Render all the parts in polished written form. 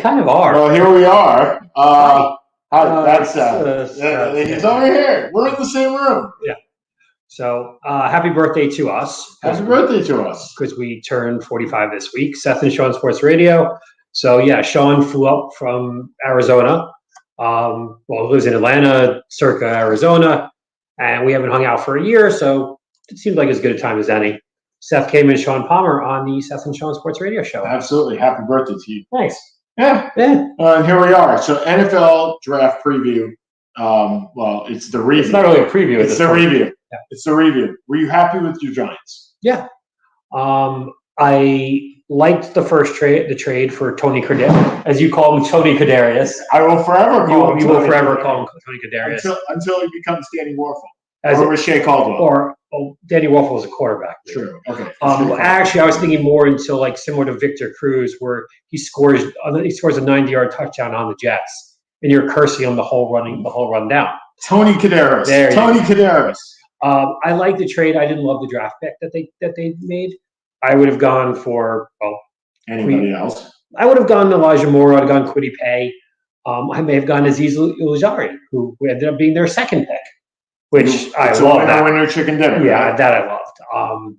kind of are. Well, here we are. Hi. That's Seth. he's over here. We're in the same room. Yeah. So happy birthday to us. Happy birthday to us. Because we turned 45 this week. Seth and Sean Sports Radio. So, yeah, Sean flew up from Arizona. He lives in Atlanta, circa Arizona. And we haven't hung out for a year, so it seemed like as good a time as any. Seth came in, Sean Palmer on the Seth and Sean Sports Radio Show. Absolutely. Happy birthday to you. Thanks. Yeah. And here we are. So, NFL draft preview. It's the review. It's not really a preview. It's the review. Yeah. It's the review. Were you happy with your Giants? Yeah. I liked the first trade, the trade for Tony Kadarius, as you call him, Tony Kadarius. I will forever call him. You will forever call him Tony Kadarius until he becomes Danny Warfel or Shea Caldwell. Danny Warfel was a quarterback. True. Okay. Actually, I was thinking more until similar to Victor Cruz, where he scores a 90-yard touchdown on the Jets, and you're cursing him the whole run down. Tony Kadarius. Kadarius. I like the trade. I didn't love the draft pick that they made. I would have gone for anybody else. I would have gone Elijah Moore. I would have gone Kwity Paye. I may have gone Azeez Ojulari, who ended up being their second pick, which I love. Winner chicken dinner. Yeah, right? that I loved.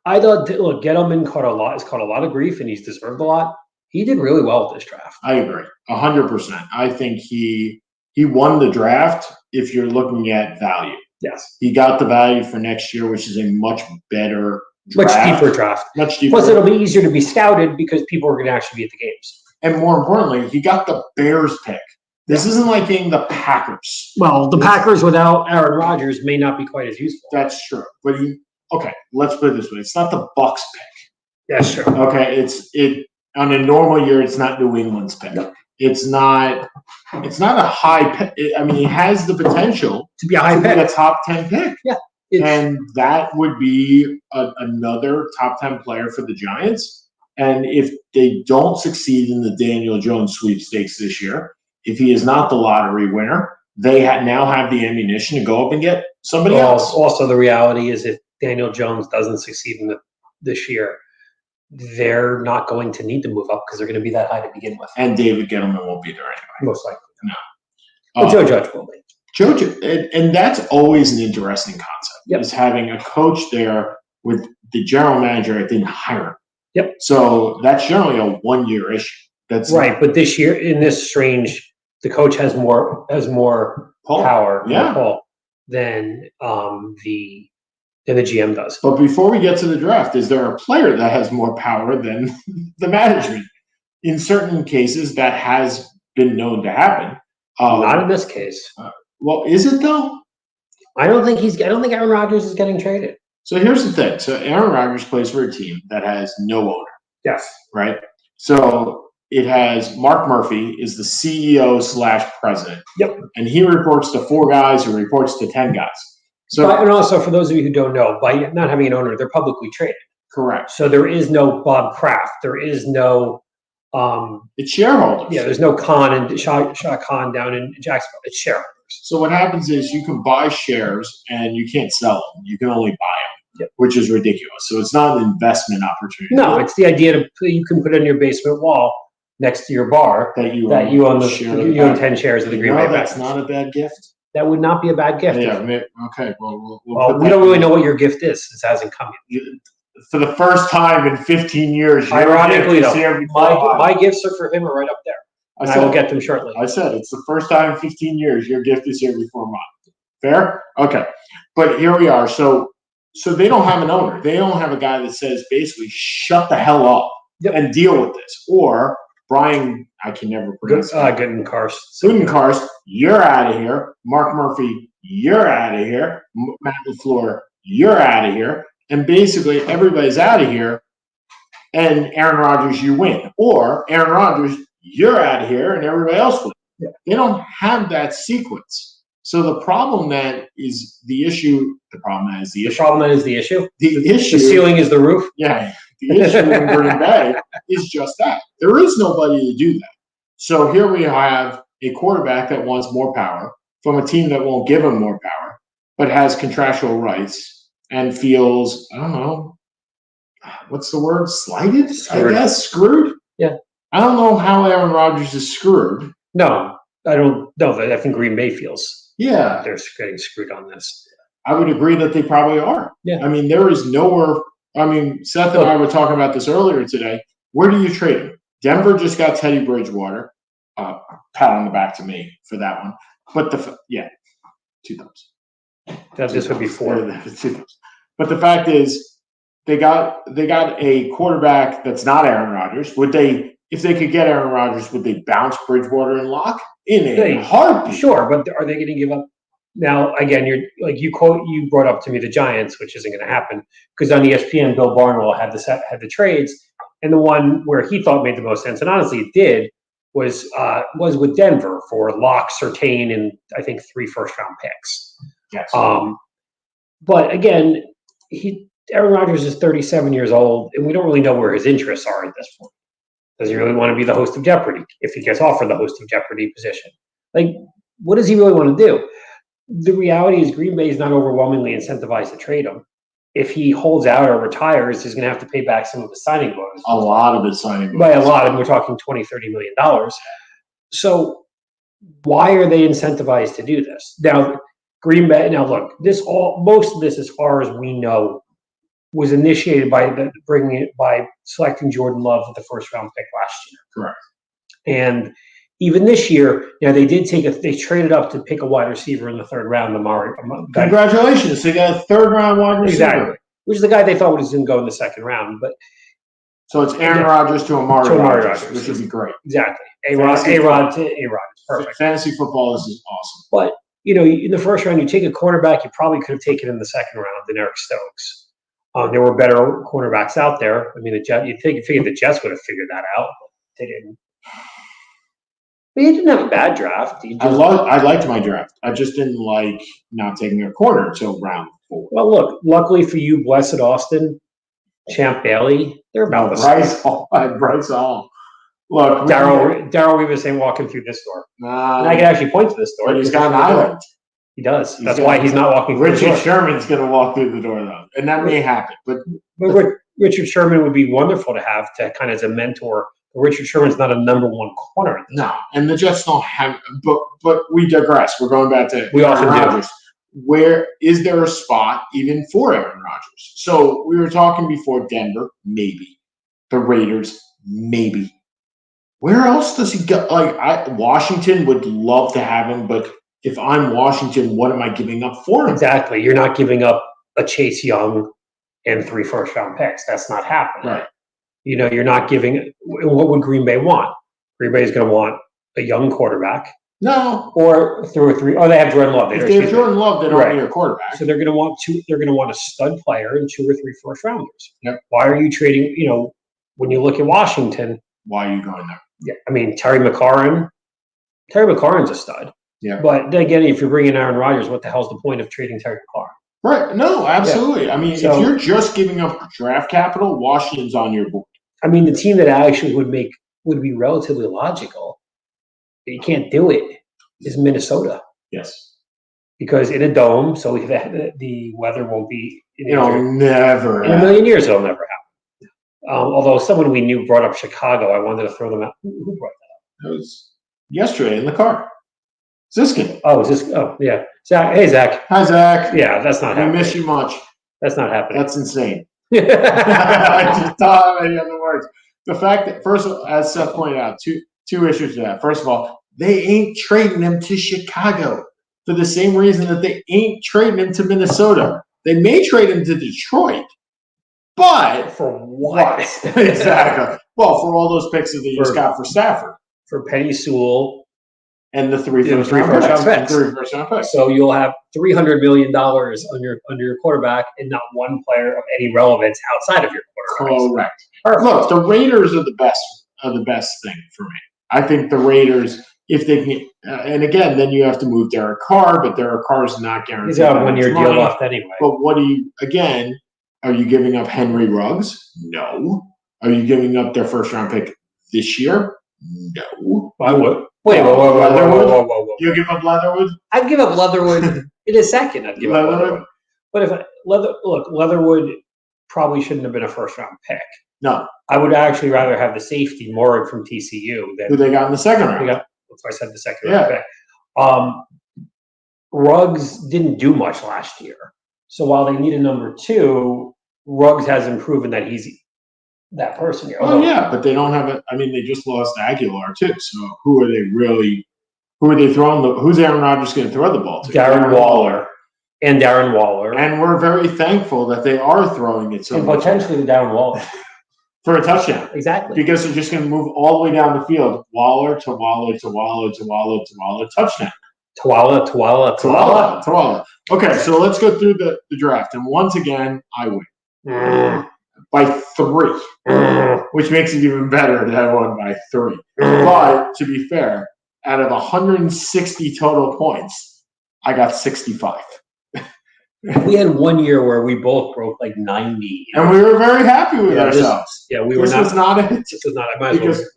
I thought, Gettleman caught a lot of grief, and he's deserved a lot. He did really well with this draft. I agree, 100%. I think he won the draft if you're looking at value. Yes, he got the value for next year, which is a much better draft. Much deeper draft. Much deeper. Plus, it'll be easier to be scouted because people are going to actually be at the games. And more importantly, he got the Bears pick. This isn't like getting the Packers. Well, the Packers without Aaron Rodgers may not be quite as useful. That's true. But let's put it this way. It's not the Bucs pick. That's true. Okay, on a normal year, it's not New England's pick. No. It's not a high pick. I mean, he has the potential to be a high pick. Be a top 10 pick. Yeah. And that would be another top 10 player for the Giants. And if they don't succeed in the Daniel Jones sweepstakes this year, if he is not the lottery winner, they now have the ammunition to go up and get somebody else. Also, the reality is if Daniel Jones doesn't succeed this year, they're not going to need to move up because they're going to be that high to begin with. And David Gettleman won't be there anyway. Most likely. No. But Joe Judge will be. And that's always an interesting concept, is having a coach there with the general manager that didn't hire him. Yep. So that's generally a one-year issue. That's right. But this year, in this strange, the coach has more power than the GM does. But before we get to the draft, is there a player that has more power than the management? In certain cases, that has been known to happen. Not in this case. Well, is it though? I don't think Aaron Rodgers is getting traded. So here's the thing. So Aaron Rodgers plays for a team that has no owner. Yes. Right? So it has Mark Murphy is the CEO/president. Yep. And he reports to 4 guys who reports to 10 guys. So and also for those of you who don't know, by not having an owner, they're publicly traded. Correct. So there is no Bob Kraft. There is no it's shareholders. Yeah, there's no Khan and Shah Khan down in Jacksonville. It's shareholders. So what happens is you can buy shares and you can't sell them. You can only buy them, which is ridiculous. So it's not an investment opportunity. No, it's the idea you can put it on your basement wall next to your bar that you own 10 shares of the Green Bay Packers. That's not a bad gift. That would not be a bad gift. Yeah. Okay. Well, we don't really know what your gift is. It hasn't come yet. For the first time in 15 years. Ironically, though, my gifts are for him are right up there. I will get them shortly. I said it's the first time in 15 years your gift is here before mine. Fair? Okay. But here we are. So they don't have an owner. They don't have a guy that says basically shut the hell up and deal with this. Or Brian, I can never pronounce it. Gutekunst, you're out of here. Mark Murphy, you're out of here. Matt LaFleur, you're out of here. And basically everybody's out of here. And Aaron Rodgers, you win. Or Aaron Rodgers, you're out of here, and everybody else wins. Yeah. They don't have that sequence. So the problem that is the issue. The ceiling is the roof. Yeah. The issue in Green Bay is just that. There is nobody to do that. So here we have a quarterback that wants more power from a team that won't give him more power, but has contractual rights and feels, I don't know, what's the word? Slighted? I guess? Screwed? Yeah. I don't know how Aaron Rodgers is screwed. No, I don't know. I think Green Bay feels they're getting screwed on this. I would agree that they probably are. Yeah. I mean, there is nowhere. I mean, Seth and I were talking about this earlier today. Where do you trade him? Denver just got Teddy Bridgewater. Pat on the back to me for that one. But 2 thumbs. This would be 4. 2 thumbs. But the fact is, they got a quarterback that's not Aaron Rodgers. Would they, if they could get Aaron Rodgers, would they bounce Bridgewater and Lock in a heartbeat? Sure, but are they going to give up? Now, again, you brought up to me the Giants, which isn't going to happen because on ESPN, Bill Barnwell had the trades, and the one where he thought made the most sense, and honestly, it did, was with Denver for Lock, Surtain, and I think 3 first-round picks. Yes. But again, Aaron Rodgers is 37 years old, and we don't really know where his interests are at this point. Does he really want to be the host of Jeopardy if he gets offered the host of Jeopardy position? Like, what does he really want to do? The reality is Green Bay is not overwhelmingly incentivized to trade him. If he holds out or retires, he's going to have to pay back some of his signing bonus. A lot of his signing bonus. By a lot, and we're talking $20, $30 million. So why are they incentivized to do this? Now, Green Bay, look, most of this, as far as we know, was initiated by selecting Jordan Love with the first-round pick last year. Correct. And even this year, they did they traded up to pick a wide receiver in the 3rd round. Congratulations, they got a 3rd-round wide receiver. Exactly, which is the guy they thought was going to go in the 2nd round. But so it's Aaron Rodgers to Amari Rodgers, which would be great. Exactly, A-Rod to A-Rod. Perfect. Fantasy football is awesome. But in the 1st round, you take a cornerback, you probably could have taken in the 2nd round than Eric Stokes. There were better cornerbacks out there. I mean, you figured the Jets would have figured that out. They didn't. But he didn't have a bad draft. I liked my draft. I just didn't like not taking a corner until round 4. Well, look, luckily for you, Blessed Austin, Champ Bailey, they're about the same. Bryce Hall. Look, Darrell Rivas ain't walking through this door. And I can actually point to this door. But he's got an island. He does. That's why he's not walking through the door. Richard Sherman's going to walk through the door, though. And that may happen. But Richard Sherman would be wonderful to have kind of as a mentor. Richard Sherman's not a number 1 corner. No, and the Jets don't have. But we digress. We're going back to Aaron Rodgers. Where is there a spot even for Aaron Rodgers? So we were talking before Denver, maybe. The Raiders, maybe. Where else does he go? Washington would love to have him, but if I'm Washington, what am I giving up for him? Exactly. You're not giving up a Chase Young and 3 first-round picks. That's not happening. Right. You're not giving. What would Green Bay want? Green Bay is going to want a young quarterback. No. Or 2 or 3. Oh, they have Jordan Love. If they have Jordan Love, they don't need a quarterback. So they're going to want 2. They're going to want a stud player and 2 or 3 first-rounders. Yep. Why are you trading? When you look at Washington, why are you going there? Yeah, I mean Terry McLaurin's a stud. Yeah. But then again, if you're bringing Aaron Rodgers, what the hell's the point of trading Terry McLaurin? Right. No, absolutely. Yeah. I mean, if you're just giving up draft capital, Washington's on your board. I mean, the team that actually would be relatively logical, but you can't do it, is Minnesota. Yes. Because in a dome, so the weather won't be. Never. In a million years, it'll never happen. Although someone we knew brought up Chicago, I wanted to throw them out. Who brought that up? It was yesterday in the car. Ziskin. Oh, yeah. Zach. Hey, Zach. Hi, Zach. Yeah, that's not happening. I miss you much. That's not happening. That's insane. I just don't have any other words. The fact that, first of all, as Seth pointed out, two issues to that. First of all, they ain't trading them to Chicago for the same reason that they ain't trading them to Minnesota. They may trade them to Detroit, but for what? Exactly. Well, for all those picks that they just got for Stafford. For Penny Sewell. And the 3 first-round picks. So you'll have $300 million under your quarterback and not one player of any relevance outside of your quarterback. Correct. Look, the Raiders are the best thing for me. I think the Raiders, if they can, and again, then you have to move Derek Carr, but Derek Carr is not guaranteed. He's got a 1-year deal left anyway. But are you giving up Henry Ruggs? No. Are you giving up their first-round pick this year? No. I would. Wait, whoa. You give up Leatherwood? I'd give up Leatherwood in a second. I'd give up Leatherwood. But Leatherwood probably shouldn't have been a first-round pick. No. I would actually rather have the safety Morrig from TCU than who they got in the second round. that's why I said the second round pick. Ruggs didn't do much last year. So while they need a number 2, Ruggs hasn't proven that he's that person here. Oh, yeah, but they don't have it. I mean, they just lost Aguilar, too. So who are they throwing who's Aaron Rodgers going to throw the ball to? Darren Waller. And Darren Waller. And we're very thankful that they are throwing it so and much. Potentially Darren Waller. For a touchdown. Exactly. Because they're just going to move all the way down the field. Waller to Waller to Waller to Waller to Waller. Touchdown. Tawala. Okay, so let's go through the draft. And once again, I win. By 3. Which makes it even better that I won by 3. But, to be fair, out of 160 total points, I got 65. We had one year where we both broke like 90. And we were very happy with ourselves. We were not. Was not a hit. This was not. I might as well drink.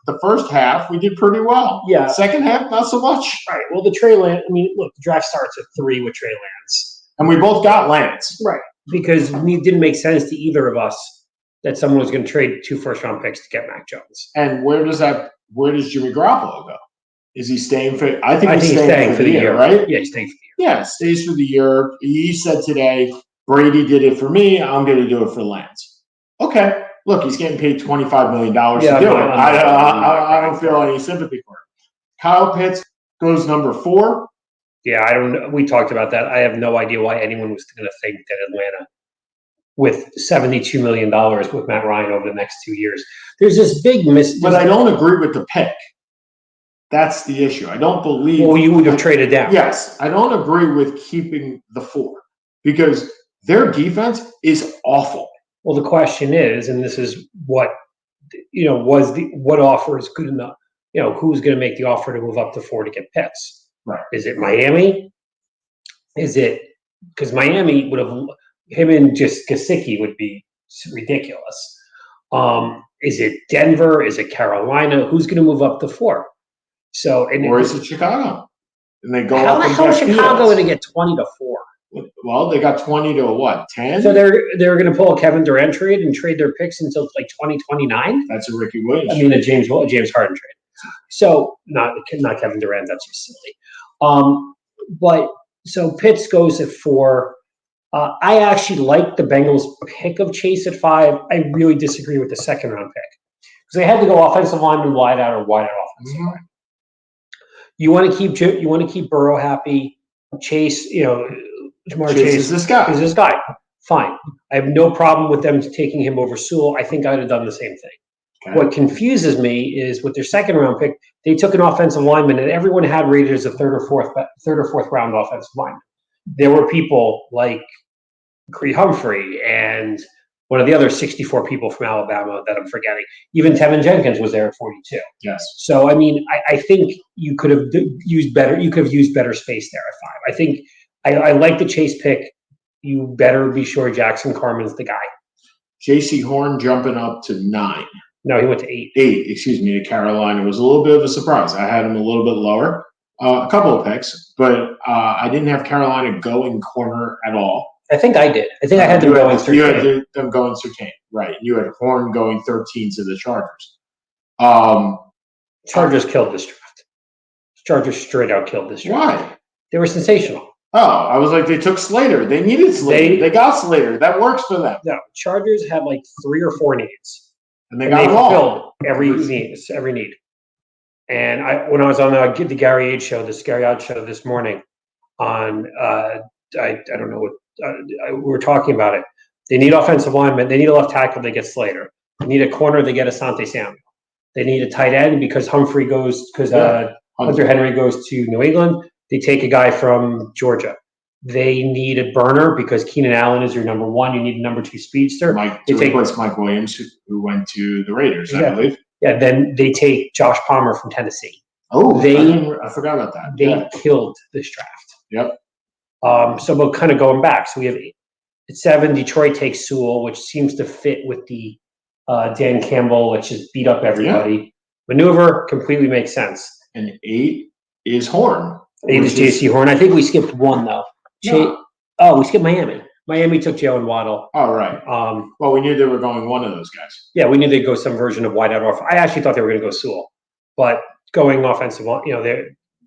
The first half, we did pretty well. Yeah. Second half, not so much. Right. Well, the Trey Lance, look, the draft starts at 3 with Trey Lance. And we both got Lance. Right. Because it didn't make sense to either of us that someone was going to trade 2 first-round picks to get Mac Jones. And where does Jimmy Garoppolo go? Is he staying for? I think he's staying for the year, right? Yeah, he's staying for the year. Yeah, stays for the year. He said today, Brady did it for me. I'm going to do it for Lance. Okay. Look, he's getting paid $25 million to do it. I don't feel any sympathy for him. Kyle Pitts goes number 4. Yeah, I don't know. We talked about that. I have no idea why anyone was going to think that Atlanta, with $72 million with Matt Ryan over the next 2 years, there's this big But I don't agree with the pick. That's the issue. I don't believe. Well, you would have traded down. Yes, I don't agree with keeping the 4 because their defense is awful. Well, the question is, and this is what what offer is good enough? Who's going to make the offer to move up to 4 to get Pitts? Right. Is it Miami? Is it because Miami would have him and just Gesicki would be ridiculous? Is it Denver? Is it Carolina? Who's going to move up to 4? So, or is it Chicago? And they go how up the hell is Chicago going to get 20 to 4? Well, they got 20 to what? 10? So they're going to pull a Kevin Durant trade and trade their picks until like 2029. That's a Ricky Williams. A James Harden trade. So not Kevin Durant. That's just silly. But so Pitts goes at 4. I actually like the Bengals pick of Chase at 5. I really disagree with the second round pick because they had to go offensive lineman wide out or wide out offensive line. You want to keep Burrow happy. Chase, Jamar Chase is this guy. Is this guy. Fine. I have no problem with them taking him over Sewell. I think I would have done the same thing. Okay. What confuses me is with their second round pick, they took an offensive lineman, and everyone had rated as a third or fourth round offensive lineman. There were people like Creed Humphrey and one of the other 64 people from Alabama that I'm forgetting. Even Tevin Jenkins was there at 42. Yes. So I think you could have used better. You could have used better space there at 5. I think I like the Chase pick. You better be sure Jackson Carman's the guy. J.C. Horn jumping up to 9. No, he went to 8. 8, to Carolina. It was a little bit of a surprise. I had him a little bit lower. A couple of picks, but I didn't have Carolina going corner at all. I think I did. I think I had them going Surtain. You had them going Surtain, right. You had Horn going 13 to the Chargers. Chargers killed this draft. Chargers straight out killed this draft. Why? They were sensational. Oh, I was like, they took Slater. They needed Slater. They got Slater. That works for them. No, Chargers had like 3 or 4 needs. And they fulfilled every need. And when I was on the Gary Age show, this morning on, I don't know what, we were talking about it. They need offensive linemen. They need a left tackle. They get Slater. They need a corner. They get Asante Samuel. They need a tight end because Hunter Henry goes to New England. They take a guy from Georgia. They need a burner because Keenan Allen is your number 1. You need a number 2 speedster. Mike Williams, who went to the Raiders, I believe. Yeah, then they take Josh Palmer from Tennessee. Oh, I forgot about that. They killed this draft. Yep. So we're kind of going back. So we have at 7, Detroit takes Sewell, which seems to fit with the Dan Campbell, which just beat up everybody. Yeah. Maneuver completely makes sense. And 8 is Horn. 8 is J.C. Horn. I think we skipped 1 though. No. We skipped Miami. Miami took Jalen Waddle. Oh, right. Well, we knew they were going one of those guys. Yeah, we knew they'd go some version of wide out off. I actually thought they were going to go Sewell, but going offensive,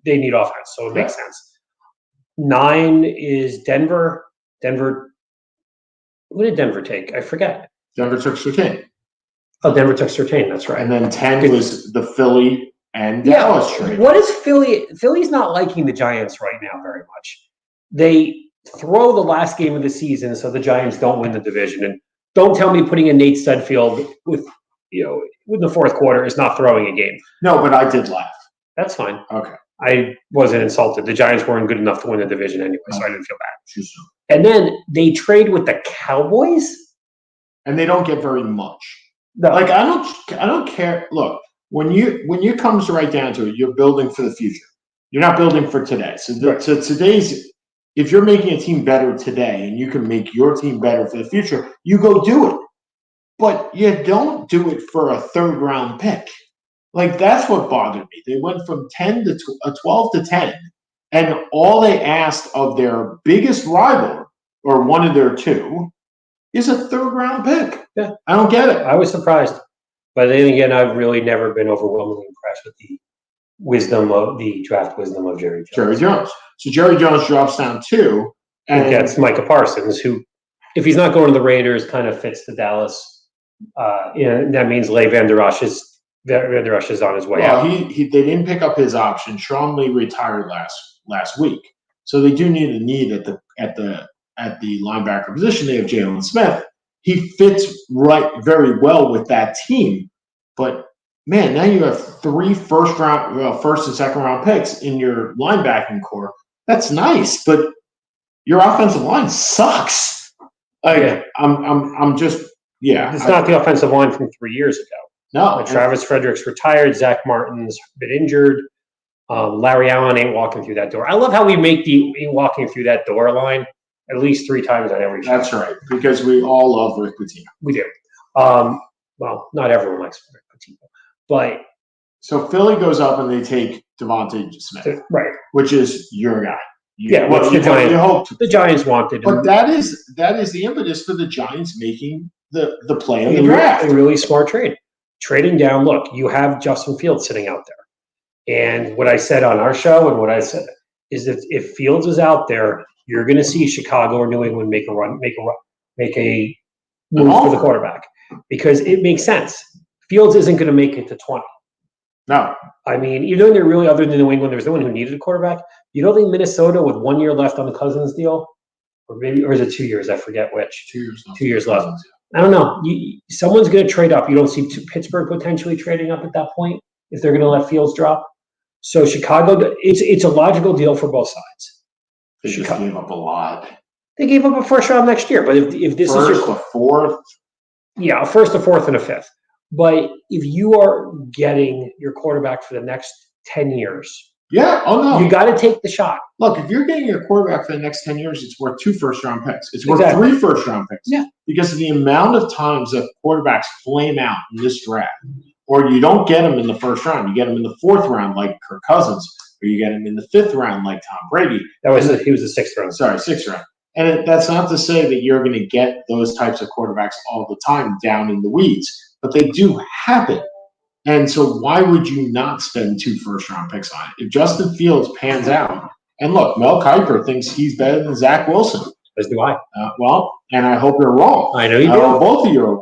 they need offense, so it makes sense. 9 is Denver. Denver. Who did Denver take? I forget. Denver took Surtain. Oh, Denver took Surtain. That's right. And then 10 was the Philly and Dallas trade. What is Philly? Philly's not liking the Giants right now very much. They throw the last game of the season so the Giants don't win the division. And don't tell me putting in Nate Studfield with the fourth quarter is not throwing a game. No, but I did laugh. That's fine. Okay. I wasn't insulted. The Giants weren't good enough to win the division anyway, so I didn't feel bad. Sure. And then they trade with the Cowboys, and they don't get very much. No. Like I don't care. Look, when you comes right down to it, you're building for the future. You're not building for today. So today's. If you're making a team better today and you can make your team better for the future, you go do it. But you don't do it for a third-round pick. Like, that's what bothered me. They went from 12 to 10, and all they asked of their biggest rival, or one of their two, is a third-round pick. Yeah. I don't get it. I was surprised. But then again, I've really never been overwhelmingly impressed with the draft wisdom of Jerry Jones. So Jerry Jones drops down 2. And gets Micah Parsons, who, if he's not going to the Raiders, kind of fits the Dallas. That means Van Der Esch is on his way out. They didn't pick up his option. Sean Lee retired last week, so they do need a need at the linebacker position. They have Jalen Smith. He fits very well with that team, but man, now you have 3 first and second round picks in your linebacking core. That's nice, but your offensive line sucks. I'm just It's not the offensive line from 3 years ago. No, Travis Frederick's retired. Zach Martin's been injured. Larry Allen ain't walking through that door. I love how we make the walking through that door line at least 3 times on every show. That's right, because we all love Rick Pitino. We do. Well, not everyone likes Rick Pitino, but so Philly goes up and they take Devontae Smith, right? Which is your guy. The Giants wanted, but that is the impetus for the Giants making the play of the draft. A really smart trade. Trading down. Look, you have Justin Fields sitting out there, and what I said on our show and what I said is that if Fields is out there, you're going to see Chicago or New England make a move for the quarterback because it makes sense. Fields isn't going to make it to 20. No. I mean, you know, they're really, other than New England, there's no one who needed a quarterback. You don't think Minnesota with 1 year left on the Cousins deal, or is it 2 years? I forget which. 2 years. 2 years left. I don't know. Someone's going to trade up. You don't see Pittsburgh potentially trading up at that point if they're going to let Fields drop. So Chicago, it's a logical deal for both sides. They just gave up a lot. They gave up a first round next year, but if this is a fourth, a first, a fourth, and a fifth. But if you are getting your quarterback for the next 10 years, you got to take the shot. Look, if you're getting your quarterback for the next 10 years, it's worth 2 first-round picks. It's worth 3 first-round picks. Yeah. Because of the amount of times that quarterbacks flame out in this draft, or you don't get them in the first round, you get them in the 4th round like Kirk Cousins, or you get them in the 5th round like Tom Brady. He was the 6th round. Sorry, 6th round. And that's not to say that you're going to get those types of quarterbacks all the time down in the weeds, but they do happen. And so why would you not spend 2 first-round picks on it? If Justin Fields pans out, and look, Mel Kiper thinks he's better than Zach Wilson. As do I. And I hope you're wrong. I know you do. Both of you are wrong.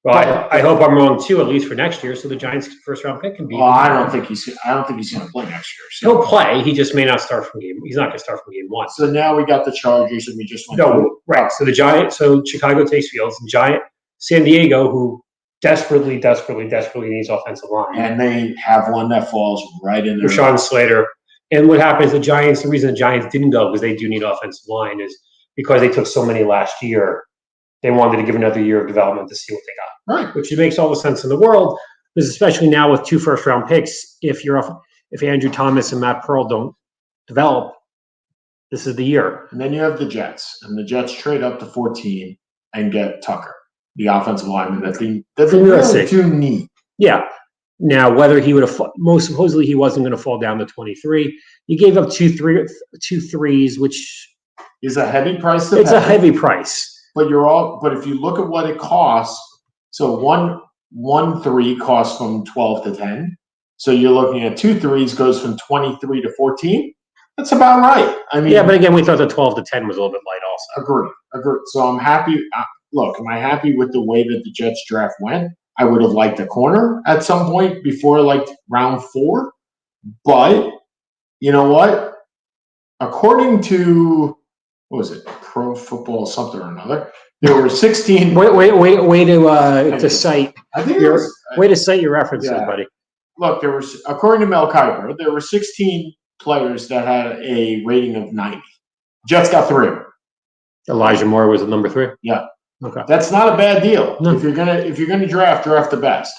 Well, I hope I'm wrong too, at least for next year, so the Giants' first-round pick can be. Well, I don't think he's going to play next year. So. He'll play. He just may not start from game. He's not going to start from game 1. So now we got the Chargers, and we just went. Right. So the Giants. So Chicago takes Fields. San Diego, who desperately needs offensive line, and they have one that falls right in there. Rashawn Slater. And what happens? The reason the Giants didn't go because they do need offensive line is because they took so many last year. They wanted to give another year of development to see what they got. Right. Which makes all the sense in the world, because especially now with 2 first-round picks, if Andrew Thomas and Matt Pearl don't develop, this is the year. And then you have the Jets, and the Jets trade up to 14 and get Tucker, the offensive lineman that they really do need. Yeah. Now, whether he would have most supposedly he wasn't going to fall down to 23. You gave up two threes, which is a heavy price to It's pay. a heavy price. But if you look at what it costs, so one 3 costs from 12 to 10. So you're looking at 2 3s goes from 23 to 14. That's about right. I mean, yeah, but again, we thought the 12 to 10 was a little bit light also. Agree. So I'm happy. Look, am I happy with the way that the Jets draft went? I would have liked a corner at some point before like round 4. But you know what? According to, what was it, Pro Football something or another, there were 16. Way to cite. I think way to cite your references, buddy. Look, according to Mel Kiper, there were 16 players that had a rating of 90. Jets got 3. Elijah Moore was the number 3. Yeah. Okay. That's not a bad deal. No. If you're gonna draft the best.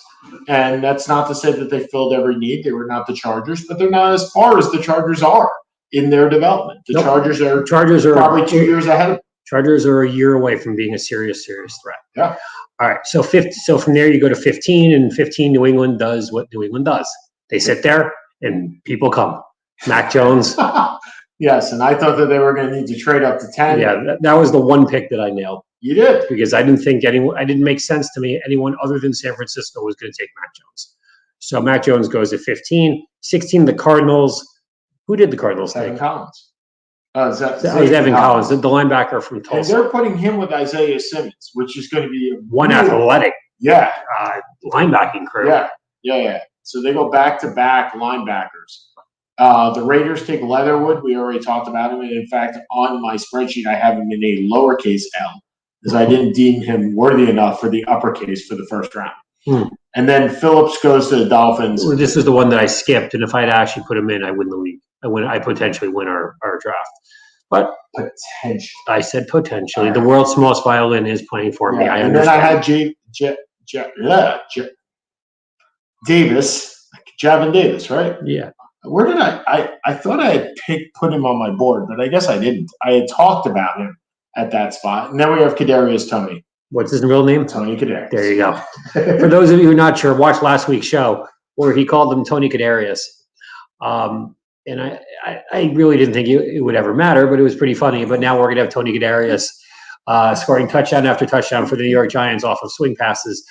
And that's not to say that they filled every need. They were not the Chargers, but they're not as far as the Chargers are in their development. The Chargers are probably 2 years ahead of them. Chargers are a year away from being a serious threat. Yeah. All right. So from there you go to 15, and 15 New England does what New England does. They sit there and people come. Mac Jones. Yes, and I thought that they were going to need to trade up to 10. Yeah, that was the one pick that I nailed. You did. Because I didn't think it didn't make sense to me anyone other than San Francisco was going to take Mac Jones. So Mac Jones goes at 15. 16, the Cardinals. Who did the Cardinals take? Evan Collins. That was Evan Collins, the linebacker from Tulsa. And they're putting him with Isaiah Simmons, which is going to be one athletic linebacking crew. Yeah. So they go back-to-back linebackers. The Raiders take Leatherwood. We already talked about him. And in fact, on my spreadsheet, I have him in a lowercase L because I didn't deem him worthy enough for the uppercase for the first round. And then Phillips goes to the Dolphins. Well, this is the one that I skipped. And if I'd actually put him in, I win the league. I potentially win our draft. But potentially. I said potentially. The world's smallest violin is playing for me. I understand. Then I had Javin Davis, right? Yeah. Where did I thought I had put him on my board, but I guess I didn't. I had talked about him at that spot. And then we have Kadarius Toney. What's his real name? Tony Kadarius. There you go. For those of you who are not sure, watch last week's show where he called him Tony Kadarius. And I really didn't think it would ever matter, but it was pretty funny. But now we're going to have Tony Kadarius scoring touchdown after touchdown for the New York Giants off of swing passes.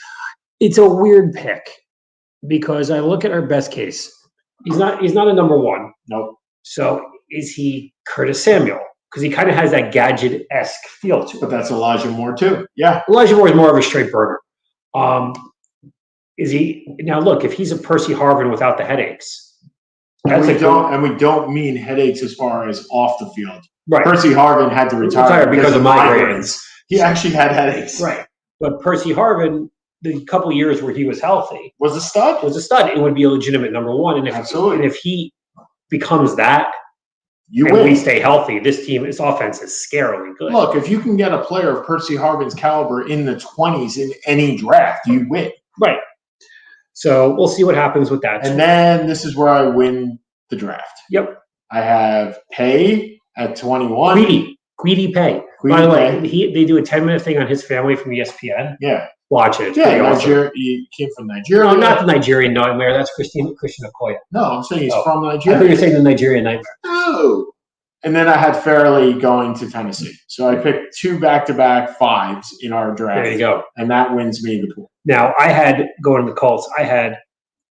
It's a weird pick because I look at our best case. He's not a number 1. Nope. So is he Curtis Samuel? Because he kind of has that gadget-esque feel to him. But that's Elijah Moore too. Yeah. Elijah Moore is more of a straight burner. Is he now? Look, if he's a Percy Harvin without the headaches. We don't mean headaches as far as off the field. Right. Percy Harvin had to retire because of migraines. He actually had headaches. Right. But Percy Harvin, the couple years where he was healthy, was a stud. It would be a legitimate number 1. And if he becomes that, we stay healthy, this offense is scarily good. Look, if you can get a player of Percy Harvin's caliber in the 20s in any draft, you win. Right. So we'll see what happens with that. And then this is where I win the draft. Yep. I have Pay at 21. Greedy Pay. By the way, they do a 10-minute thing on his family from ESPN. Yeah. Watch it. Nigeria. He came from Nigeria. No, not the Nigerian Nightmare. That's Christian Okoye. No, I'm saying he's from Nigeria. I thought you were saying the Nigerian Nightmare. No. And then I had Fairley going to Tennessee. So I picked 2 back-to-back 5s in our draft. There you go. And that wins me the pool. Now, I had, going to the Colts, I had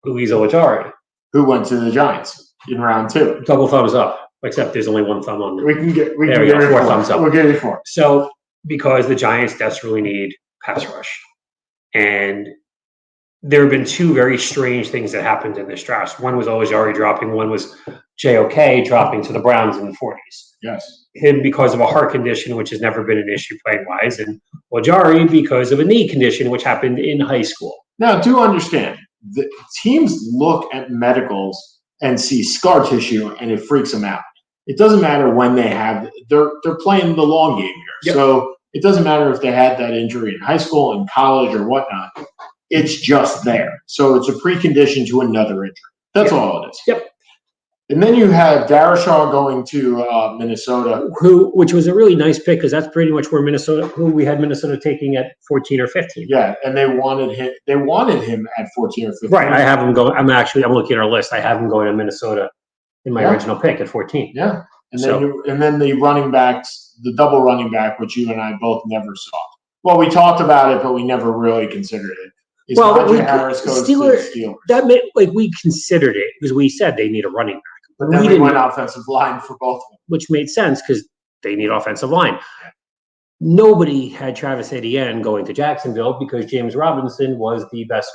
Luis Ojari. Who went to the Giants in round 2. Double thumbs up, except there's only 1 thumb on there. We can get 4 thumbs up. We'll get it 4. So, because the Giants desperately need pass rush. And there have been 2 very strange things that happened in this draft. One was Ojari dropping. One was JOK dropping to the Browns in the 40s. Yes. Him because of a heart condition, which has never been an issue playing-wise, and Ojari because of a knee condition, which happened in high school. Now, do understand, the teams look at medicals and see scar tissue, and it freaks them out. It doesn't matter when they have – they're playing the long game here. Yep. So it doesn't matter if they had that injury in high school, in college, or whatnot. It's just there. So it's a precondition to another injury. That's all it is. Yep. And then you have Darashaw going to Minnesota. Which was a really nice pick because that's pretty much where we had Minnesota taking at 14 or 15. Yeah, and they wanted him at 14 or 15. Right. I have him going. I'm looking at our list. I have him going to Minnesota in my original pick at 14. Yeah. And then the running backs, the double running back, which you and I both never saw. Well, we talked about it, but we never really considered it. Najee Harris goes to the Steelers. That meant we considered it because we said they need a running back. But then we went offensive line for both of them. Which made sense because they need offensive line. Nobody had Travis Etienne going to Jacksonville because James Robinson was the best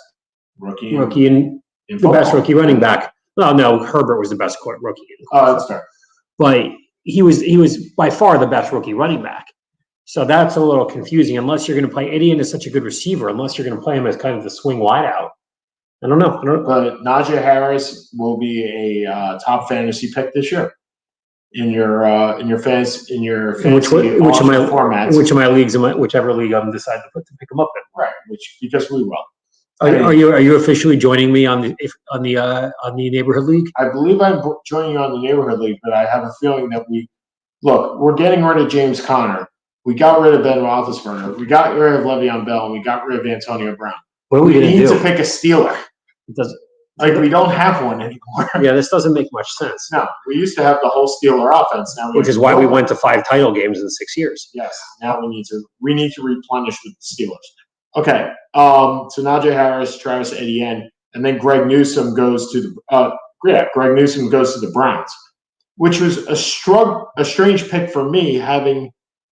rookie in the best rookie running back. Well, no, Herbert was the best rookie. Oh, that's fair. But he was by far the best rookie running back. So that's a little confusing unless you're going to play Etienne as such a good receiver, unless you're going to play him as kind of the swing wideout. I don't know. But Najee Harris will be a top fantasy pick this year in your fantasy formats. Which of my leagues, whichever league I'm deciding to pick him up in. Right, because we will. Are you officially joining me on the neighborhood league? I believe I'm joining you on the neighborhood league, but I have a feeling that we're getting rid of James Conner. We got rid of Ben Roethlisberger. We got rid of Le'Veon Bell, and we got rid of Antonio Brown. What are we going to do? We need to pick a Steeler. We don't have one anymore. Yeah, this doesn't make much sense. No, we used to have the whole Steeler offense. Now, which is why we went to 5 title games in 6 years. Yes. Now we need to replenish with the Steelers. Okay. So Najee Harris, Travis Etienne, and then Greg Newsome goes to the Browns, which was a strange pick for me,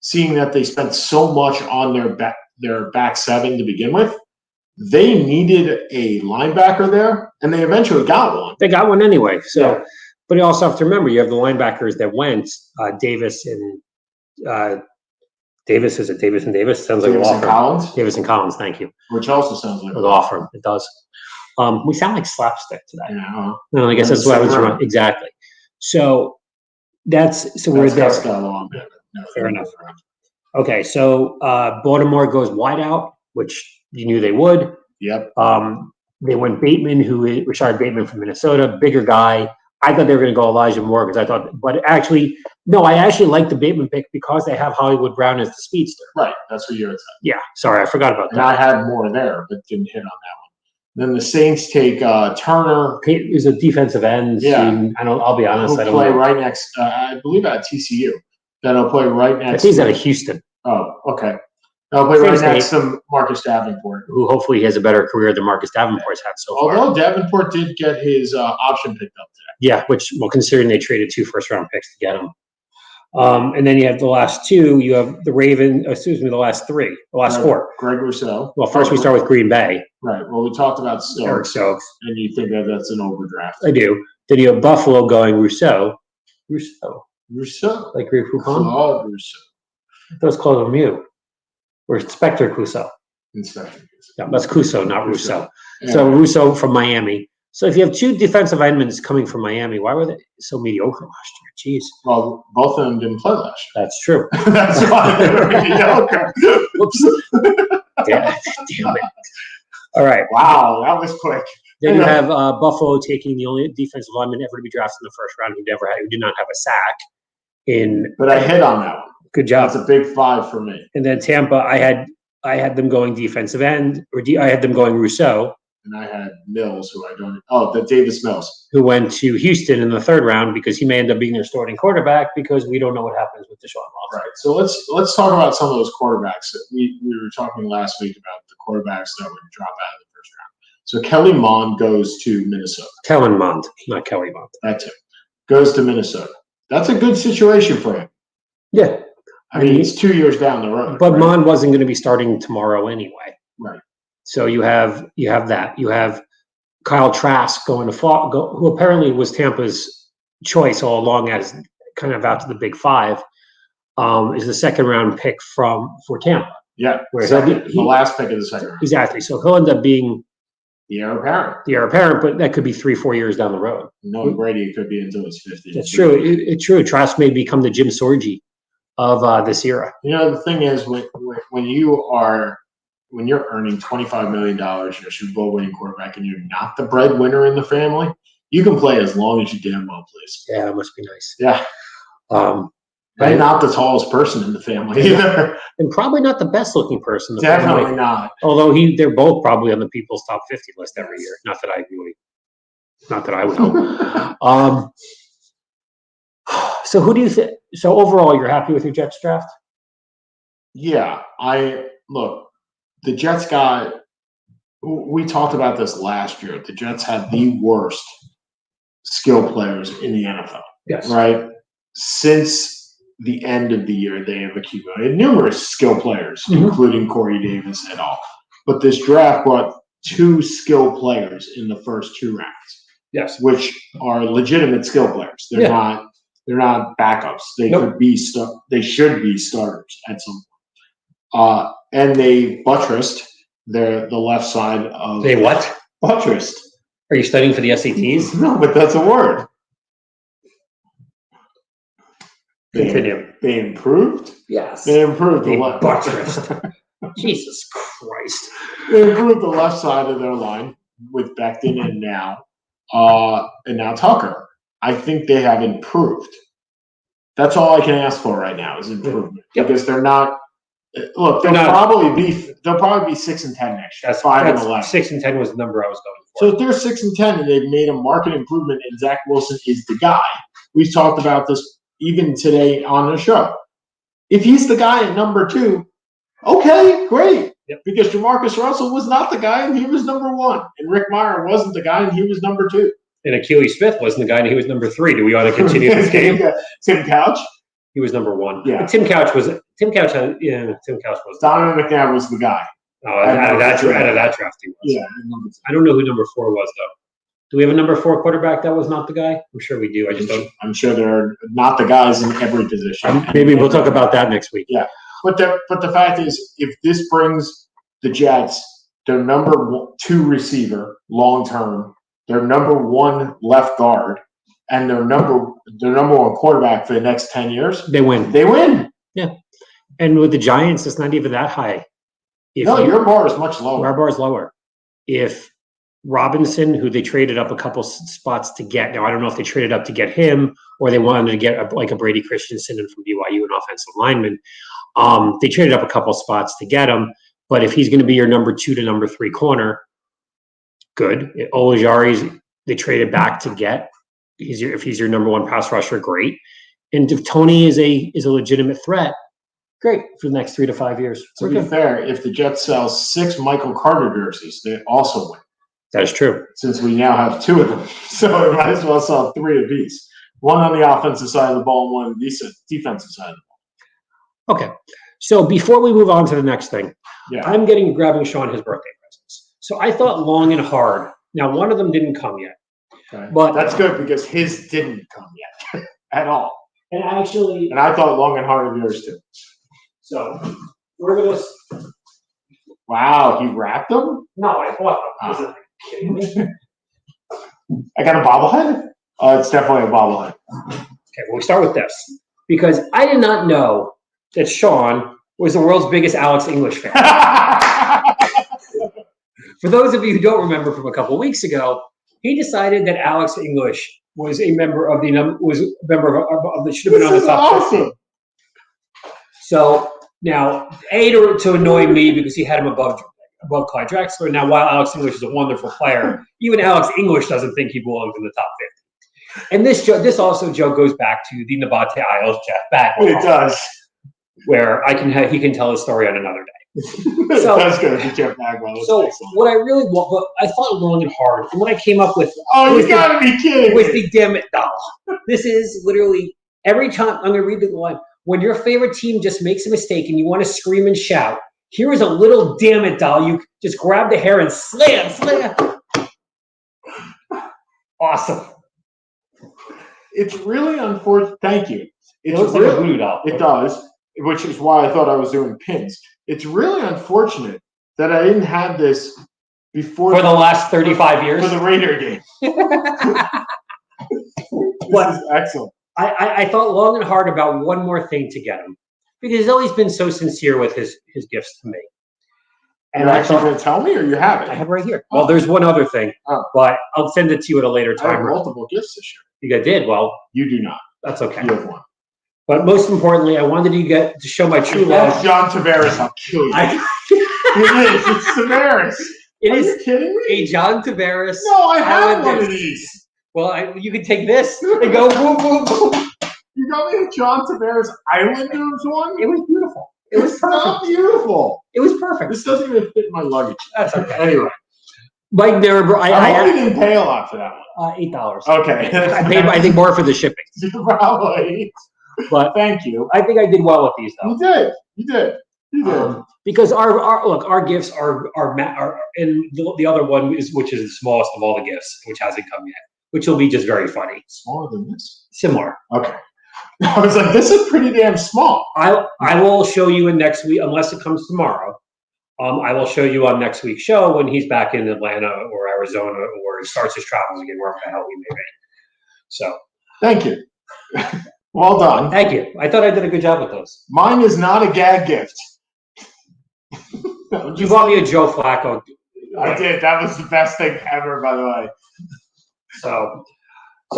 seeing that they spent so much on their back seven to begin with. They needed a linebacker there, and they eventually got one. They got one anyway. So, But you also have to remember you have the linebackers that went Davis and Davis. Is it Davis and Davis? Sounds like a law firm. Collins. Davis and Collins. Thank you. Which also sounds like a law firm. It does. We sound like slapstick today. Yeah. No, I guess that's what I was wrong. Exactly. So we're there. Fair enough. Okay, so Baltimore goes wide out, which you knew they would. Yep. They went Bateman, Rashard Bateman from Minnesota, bigger guy. I thought they were going to go Elijah Moore but actually, no, I actually like the Bateman pick because they have Hollywood Brown as the speedster. Right, that's what you're saying. Yeah, sorry, I forgot about that. And I had Moore there, but didn't hit on that one. Then the Saints take Turner. He's a defensive end. Yeah. I'll be honest. I don't play right next, I believe at TCU. That'll play right next. I think he's out of Houston. Oh, okay. I'll play right next to Marcus Davenport, who hopefully has a better career than Marcus Davenport's had so far. Although Davenport did get his option picked up today. Yeah, considering they traded 2 first-round picks to get him. And then you have the last 2. You have the last 3, the last 4. Greg Rousseau. Well, first we start with Green Bay. Right. Well, we talked about Stokes. Eric Stokes. And you think that's an overdraft. I do. Then you have Buffalo going Rousseau. Rousseau. Like Greg Poupon? Claude Rousseau. That was Claude Lemieux. Or Inspector Clouseau. Yeah, that's Clouseau, not Rousseau. Yeah. So Rousseau from Miami. So if you have 2 defensive linemen coming from Miami, why were they so mediocre last year? Jeez. Well, both of them didn't play last year. That's true. That's why they were mediocre. Whoops. Damn it. All right. Wow, that was quick. Then you have Buffalo taking the only defensive lineman ever to be drafted in the first round who did not have a sack. But I hit on that one. Good job. That's a big 5 for me. And then Tampa, I had them going defensive end, I had them going Rousseau. And I had Mills, the Davis Mills. Who went to Houston in the 3rd round because he may end up being their starting quarterback because we don't know what happens with Deshaun Watson. Right. So let's talk about some of those quarterbacks. We were talking last week about the quarterbacks that would drop out of the first round. So Kellen Mond goes to Minnesota. Kellen Mond, not Kelly Mond. That's him. Goes to Minnesota. That's a good situation for him. Yeah. I mean, it's 2 years down the road. But right? Mond wasn't going to be starting tomorrow anyway. Right. So you have that. You have Kyle Trask going to who apparently was Tampa's choice all along as kind of out to the Big 5. Is the 2nd round pick for Tampa. Yeah. The last pick of the 2nd round. Exactly. So he'll end up being the heir apparent. The heir apparent, but that could be 3-4 years down the road. No, Brady could be until he's 50. That's true. It's true. Trask may become the Jim Sorgi of this era. The thing is, when you're earning $25 million, you're a Super Bowl winning quarterback, and you're not the breadwinner in the family, you can play as long as you damn well please. Yeah, it must be nice. Yeah. And not the tallest person in the family either. And probably not the best looking person in the Definitely family. Not. Although they're both probably on the people's top 50 list every year. Not that I would know. So who do you think? So overall, you're happy with your Jets draft? Yeah, look. The Jets got. We talked about this last year. The Jets had the worst skill players in the NFL. Yes. Right. Since the end of the year, they have accumulated numerous skill players, including Corey Davis et al. But this draft brought 2 skill players in the first 2 rounds. Yes. Which are legitimate skill players. They're not backups. They could be they should be starters at some point. And they buttressed the left side of. They what? Buttressed. Are you studying for the SATs? No, but that's a word. Continue. They improved? Yes. They improved They the left. buttressed. Jesus Christ. They improved the left side of their line with Becton and now Tucker. I think they have improved. That's all I can ask for right now is improvement. Yep. Because they're not. Look, they'll probably be 6 and 10 next year. That's 5 and 11. 6 and 10 was the number I was going for. So if they're 6 and 10 and they've made a market improvement and Zach Wilson is the guy, we've talked about this even today on the show. If he's the guy at number 2, okay, great. Yep. Because Jamarcus Russell was not the guy and he was number 1, and Rick Meyer wasn't the guy and he was number 2. And Achilles Smith wasn't the guy and he was number 3. Do we want to continue this game? Tim Couch. He was number 1. Yeah. But Tim Couch was. Donovan McNabb was the guy. Oh, out of that draft he was. Yeah. I don't know who number 4 was though. Do we have a number 4 quarterback that was not the guy? I'm sure we do. I just don't. I'm sure there are not the guys in every position. Maybe we'll talk about that next week. Yeah. But the fact is, if this brings the Jets their number 2 receiver long term, their number 1 left guard, and their number 1 quarterback for the next 10 years, they win. They win. Yeah. And with the Giants, it's not even that high. Your bar is much lower. Our bar is lower. If Robinson, who they traded up a couple spots to get, now I don't know if they traded up to get him or they wanted to get a Brady Christensen from BYU, an offensive lineman. They traded up a couple spots to get him. But if he's going to be your number 2 to number 3 corner, good. Olajari's they traded back to get. If he's your number 1 pass rusher, great. And if Tony is a legitimate threat, great for the next 3 to 5 years. To be fair, if the Jets sell 6 Michael Carter jerseys, they also win. That is true. Since we now have 2 of them. So we might as well sell 3 of these. 1 on the offensive side of the ball and 1 on the defensive side of the ball. Okay. So before we move on to the next thing, I'm grabbing Sean his birthday presents. So I thought long and hard. Now, one of them didn't come yet. Okay. But that's good because his didn't come yet at all. And actually, I thought long and hard of yours too. So we're gonna. Wow, he wrapped them? No, I bought them. Are you kidding me? I got a bobblehead. Oh, it's definitely a bobblehead. Okay, well, we start with this because I did not know that Sean was the world's biggest Alex English fan. For those of you who don't remember from a couple of weeks ago, he decided that Alex English was a member of the should have been on the top 50. So now, to annoy me because he had him above Clyde Drexler. Now, while Alex English is a wonderful player, even Alex English doesn't think he belongs in the top 50. And this also, Joe, goes back to the Nabate Isles Jeff Bagwell. It does. Where he can tell his story on another day. So, that's good. Jeff Bagwell. So what I really want, but I thought long and hard, and what I came up with. Oh, you gotta be kidding! Was the damn it doll. This is literally every time I'm gonna read the line. When your favorite team just makes a mistake and you want to scream and shout, here is a little damn it doll. You just grab the hair and slam. Awesome. It's really unfortunate. Thank you. It looks like a voodoo doll. It does, which is why I thought I was doing pins. It's really unfortunate that I didn't have this before. For the last 35 years? For the Raider game. This is excellent. I thought long and hard about one more thing to get him because he's always been so sincere with his gifts to me. And you're actually going to tell me, or you have it? I have it right here. Well, there's one other thing, but I'll send it to you at a later time. I have multiple gifts this year. You did? Well, you do not. That's okay. You have one. But most importantly, I wanted you to show my true love. John Tavares, I'll kill you. It is. It's Tavares. It is. Are you kidding me? A John Tavares. No, I have one of these. Well, you can take this and go boom, boom, boom. You got me a John Tavares Islanders one? It was beautiful. It was not beautiful. It was perfect. This doesn't even fit my luggage. That's okay. Anyway. Mike, I hope you didn't pay a lot for that one. $8. Okay. I paid, I think, more for the shipping. Probably. But thank you. I think I did well with these, though. You did. Because our gifts are and the other one is, which is the smallest of all the gifts, which hasn't come yet, which will be just very funny. Smaller than this? Similar. Okay. I was like, this is pretty damn small. I will show you in next week, unless it comes tomorrow. I will show you on next week's show when he's back in Atlanta or Arizona, or he starts his travels again, wherever the hell he may be. So, thank you. Well done. Thank you. I thought I did a good job with those. Mine is not a gag gift. You bought me a Joe Flacco. I did. That was the best thing ever, by the way. So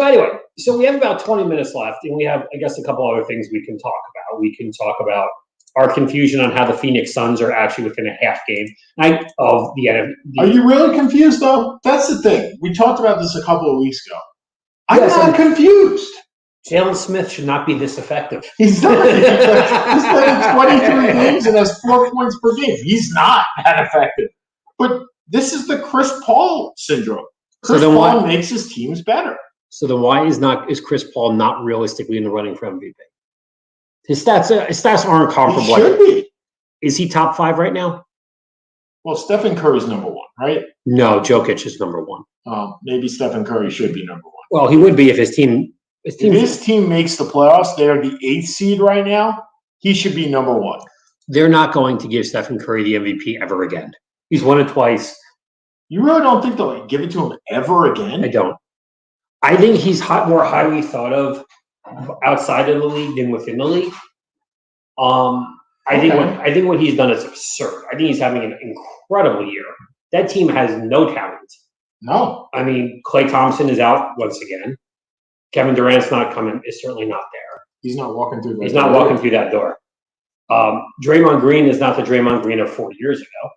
anyway, so we have about 20 minutes left, and we have, I guess, a couple other things we can talk about. We can talk about our confusion on how the Phoenix Suns are actually within a half game of the NFL. Are you really confused, though? That's the thing. We talked about this a couple of weeks ago. I'm not confused. Jalen Smith should not be this effective. He's not. He's playing 23 games and has 4 points per game. He's not that effective. But this is the Chris Paul syndrome. Chris Paul makes his teams better. So then why is Chris Paul not realistically in the running for MVP? His stats aren't comparable. He should be. Is he top 5 right now? Well, Stephen Curry's number 1, right? No, Jokic is number 1. Maybe Stephen Curry should be number 1. Well, he would be if his team makes the playoffs. They are the 8th seed right now. He should be number 1. They're not going to give Stephen Curry the MVP ever again. He's won it twice. You really don't think they'll give it to him ever again? I don't. I think he's more highly thought of outside of the league than within the league. I think what he's done is absurd. I think he's having an incredible year. That team has no talent. No. I mean, Klay Thompson is out once again. Kevin Durant's is certainly not there. He's not walking through that door. He's not walking through that door. Draymond Green is not the Draymond Green of 4 years ago.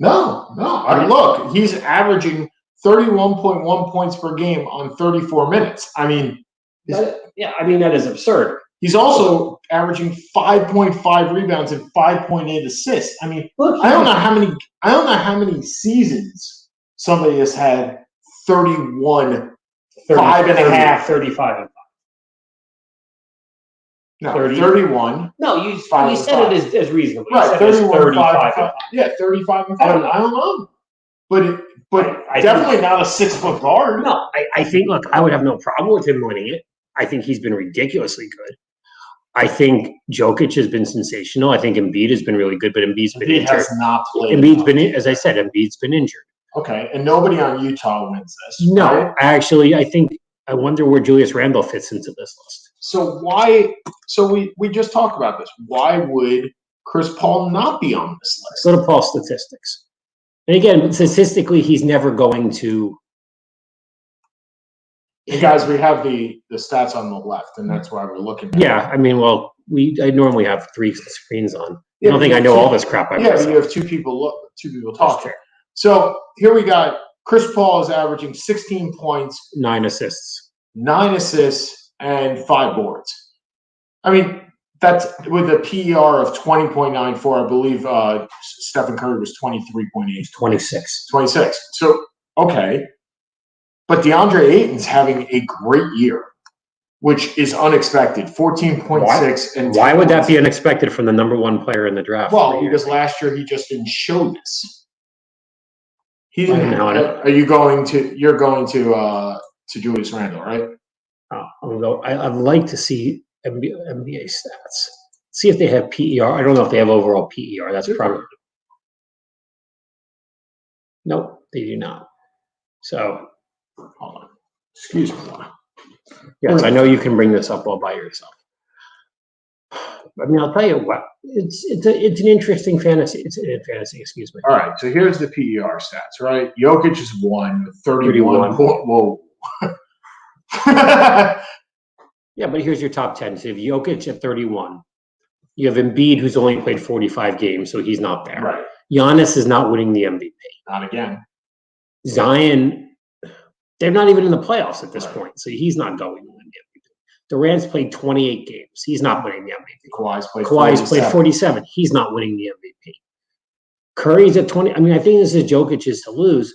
No. Look, he's averaging 31.1 points per game on 34 minutes. I mean, that is absurd. He's also averaging 5.5 rebounds and 5.8 assists. I mean, I don't know how many seasons somebody has had 31, 5.5, 35 and 5. No, 31. No, you said it as reasonable. Right, 31, 5. Yeah, 35 and 5. I don't know. But definitely not a 6-foot guard. No, I think, look, I would have no problem with him winning it. I think he's been ridiculously good. I think Jokic has been sensational. I think Embiid has been really good, but Embiid's been injured. Has not played. As I said, Embiid's been injured. Okay, and nobody on Utah wins this. No, right? actually, I wonder where Julius Randle fits into this list. So why? So we just talked about this. Why would Chris Paul not be on this list? Go to Paul's statistics. And again, statistically, he's never going to. Hey guys, we have the stats on the left, and that's why we're looking at it. I mean, I normally have 3 screens on. I don't think I know all this crap. You have two people talking. So here we got Chris Paul is averaging 16 points, 9 assists, and 5 boards. I mean, that's with a PER of 20.94. I believe Stephen Curry was 23.8. 26. So, okay. But DeAndre Ayton's having a great year, which is unexpected. 14.6 and 10 why would that be unexpected from the number 1 player in the draft? Well, because last year he just didn't show this. He didn't. You're going to Julius Randle, right? I'd like to see NBA stats. See if they have PER. I don't know if they have overall PER. That's probably. Nope, they do not. So. Hold on. Excuse me. Yes, I know you can bring this up all by yourself. I mean, I'll tell you what. It's an interesting fantasy. It's a fantasy. Excuse me. All right. So here's the PER stats. Right. Jokic is 1 with 31. Whoa. Yeah, but here's your top 10. So you have Jokic at 31. You have Embiid, who's only played 45 games, so he's not there. Right. Giannis is not winning the MVP. Not again. Zion. They're not even in the playoffs at this point, so he's not going to win the MVP. Durant's played 28 games. He's not winning the MVP. Kawhi's played 47. He's not winning the MVP. Curry's at 20. I mean, I think this is Jokic's to lose.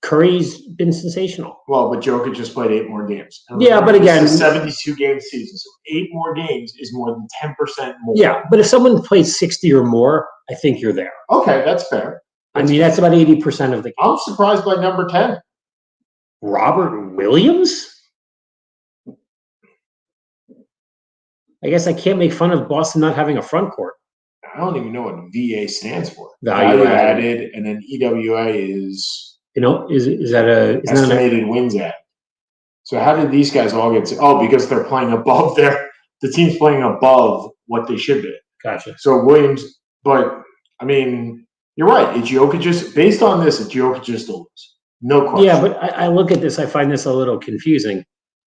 Curry's been sensational. Well, but Jokic just played 8 more games. Yeah, but again, it's a 72-game season, so 8 more games is more than 10% more. Yeah, but if someone plays 60 or more, I think you're there. Okay, that's fair. That's about 80% of the game. I'm surprised by number 10. Robert Williams? I guess I can't make fun of Boston not having a front court. I don't even know what VA stands for. Value added, and then EWA is is that a estimated wins added. So how did these guys all get? Because they're playing above the team's playing above what they should be. Gotcha. So Williams, but I mean, you're right. It's Jokic based on this. It's Jokic to lose. No question. Yeah, but I look at this. I find this a little confusing.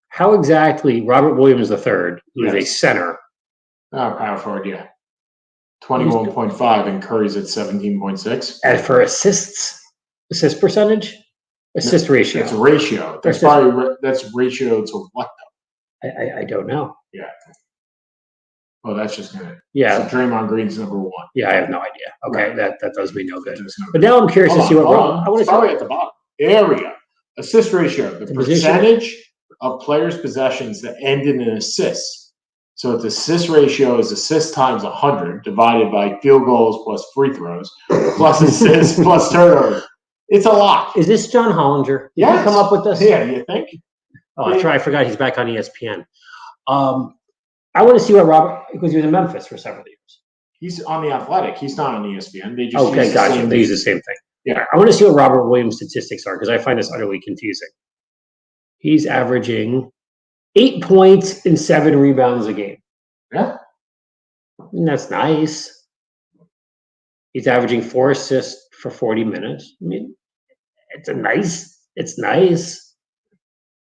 How exactly Robert Williams III, who is a center? Power forward, yeah. 21.5 and Curry's at 17.6. And for assist percentage, assist ratio. It's a ratio. That's ratio to what though? I don't know. Yeah. Oh, that's just good. Yeah. So Draymond Green's number 1. Yeah, I have no idea. Okay, right. that does me no good. But now I'm curious to see what I want to probably at the bottom. There we go. Assist ratio, the percentage of players' possessions that end in an assist. So the assist ratio is assist times 100 divided by field goals plus free throws plus assists plus turnovers. It's a lot. Is this John Hollinger? Did he come up with this? Yeah, you think? Oh, that's right. I forgot he's back on ESPN. I want to see what Robert, because he was in Memphis for several years. He's on The Athletic. He's not on ESPN. They just gotcha. They use the same thing. Yeah. I want to see what Robert Williams' statistics are because I find this utterly confusing. He's averaging 8 points and 7 rebounds a game. Yeah. And that's nice. He's averaging 4 assists for 40 minutes. I mean, it's nice.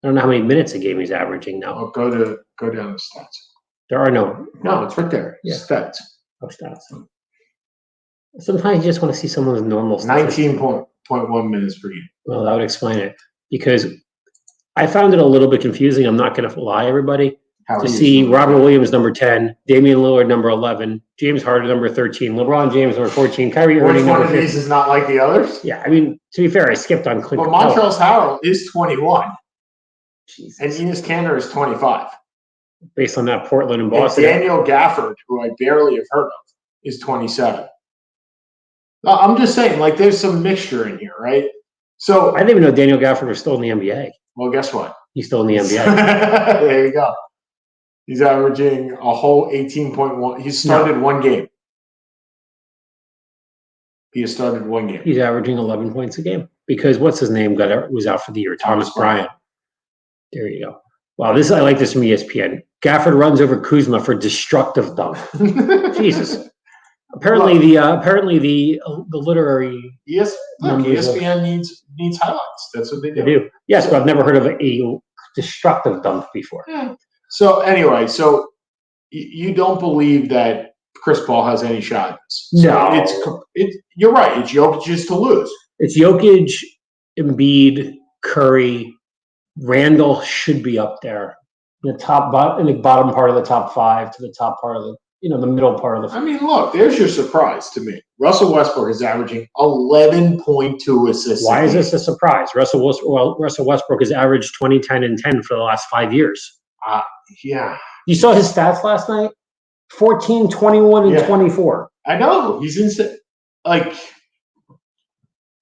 I don't know how many minutes a game he's averaging now. Oh, go down the stats. There are no. No, it's right there. Yeah. Stats. Oh, stats. Sometimes you just want to see someone's normal stats. 19.1 minutes per game. Well, that would explain it. Because I found it a little bit confusing. I'm not going to lie, everybody. To see Robert Williams, number 10, Damian Lillard, number 11, James Harden, number 13, LeBron James, number 14, Kyrie Irving, number 15. One of these is not like the others? Yeah, I mean, to be fair, I skipped on Clint. But Montrezl Harrell is 21. Jesus. And Enes Kanter is 25. Based on that Portland and Boston. And Daniel Gafford, who I barely have heard of, is 27. I'm just saying, like, there's some mixture in here, right? So I didn't even know Daniel Gafford was still in the NBA. Well, guess what? He's still in the NBA. There you go. He's averaging a whole 18.1. He's started one game. He has started one game. He's averaging 11 points a game because what's his name was out for the year? Thomas Bryant. There you go. Wow, I like this from ESPN. Gafford runs over Kuzma for destructive dunk. Jesus. Apparently, the literary ESPN needs highlights. That's what they do. They do. Yes, but I've never heard of a destructive dunk before. Yeah. So anyway, you don't believe that Chris Paul has any shot? No. You're right. It's Jokic to lose. It's Jokic, Embiid, Curry, Randall should be up there in the bottom part of the top 5 to the top part of the middle part of the. I mean, look, there's your surprise to me. Russell Westbrook is averaging 11.2 assists. Why is this a surprise? Russell Westbrook has averaged 20, 10, and 10 for the last 5 years. Yeah. You saw his stats last night? 14, 21, and 24. I know. He's insane. Like,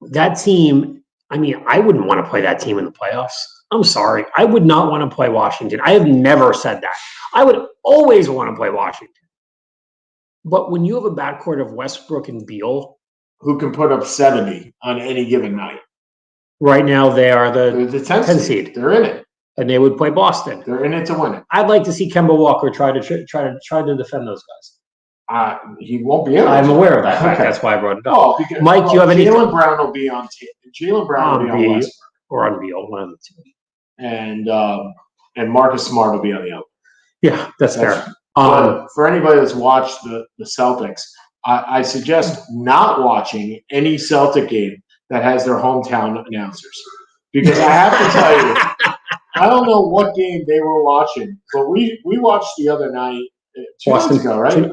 that team, I mean, I wouldn't want to play that team in the playoffs. I'm sorry. I would not want to play Washington. I have never said that. I would always want to play Washington. But when you have a backcourt of Westbrook and Beal, who can put up 70 on any given night. Right now, they are the 10 seed. They're in it. And they would play Boston. They're in it to win it. I'd like to see Kemba Walker try to defend those guys. He won't be able to. I'm aware of that. Okay. That's why I brought it up. Oh, because, Mike, do you have any? Jaylen Brown will be on Jaylen Brown will be on Westbrook. Or on Beal, one of the two. And Marcus Smart will be on the other. Yeah, that's fair. For anybody that's watched the Celtics, I suggest not watching any Celtic game that has their hometown announcers. Because I have to tell you, I don't know what game they were watching, but we watched the other night, 2 nights ago, right?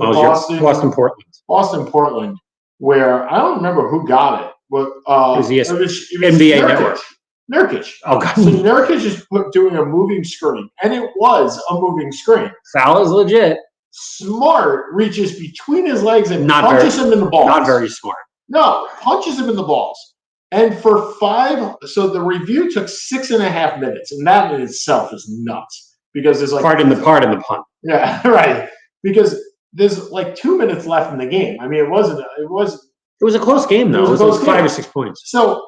Boston, Portland, where I don't remember who got it, but it was NBA Network. Nurkic. Oh, God. So Nurkic is doing a moving screen, and it was a moving screen. Foul is legit. Smart reaches between his legs and punches him in the balls. Not very smart. No, punches him in the balls. And for 5, so the review took 6.5 minutes, and that in itself is nuts because there's like pardon the pun. Yeah, right. Because there's like 2 minutes left in the game. I mean, it was a close game though. It was 5 or 6 points. So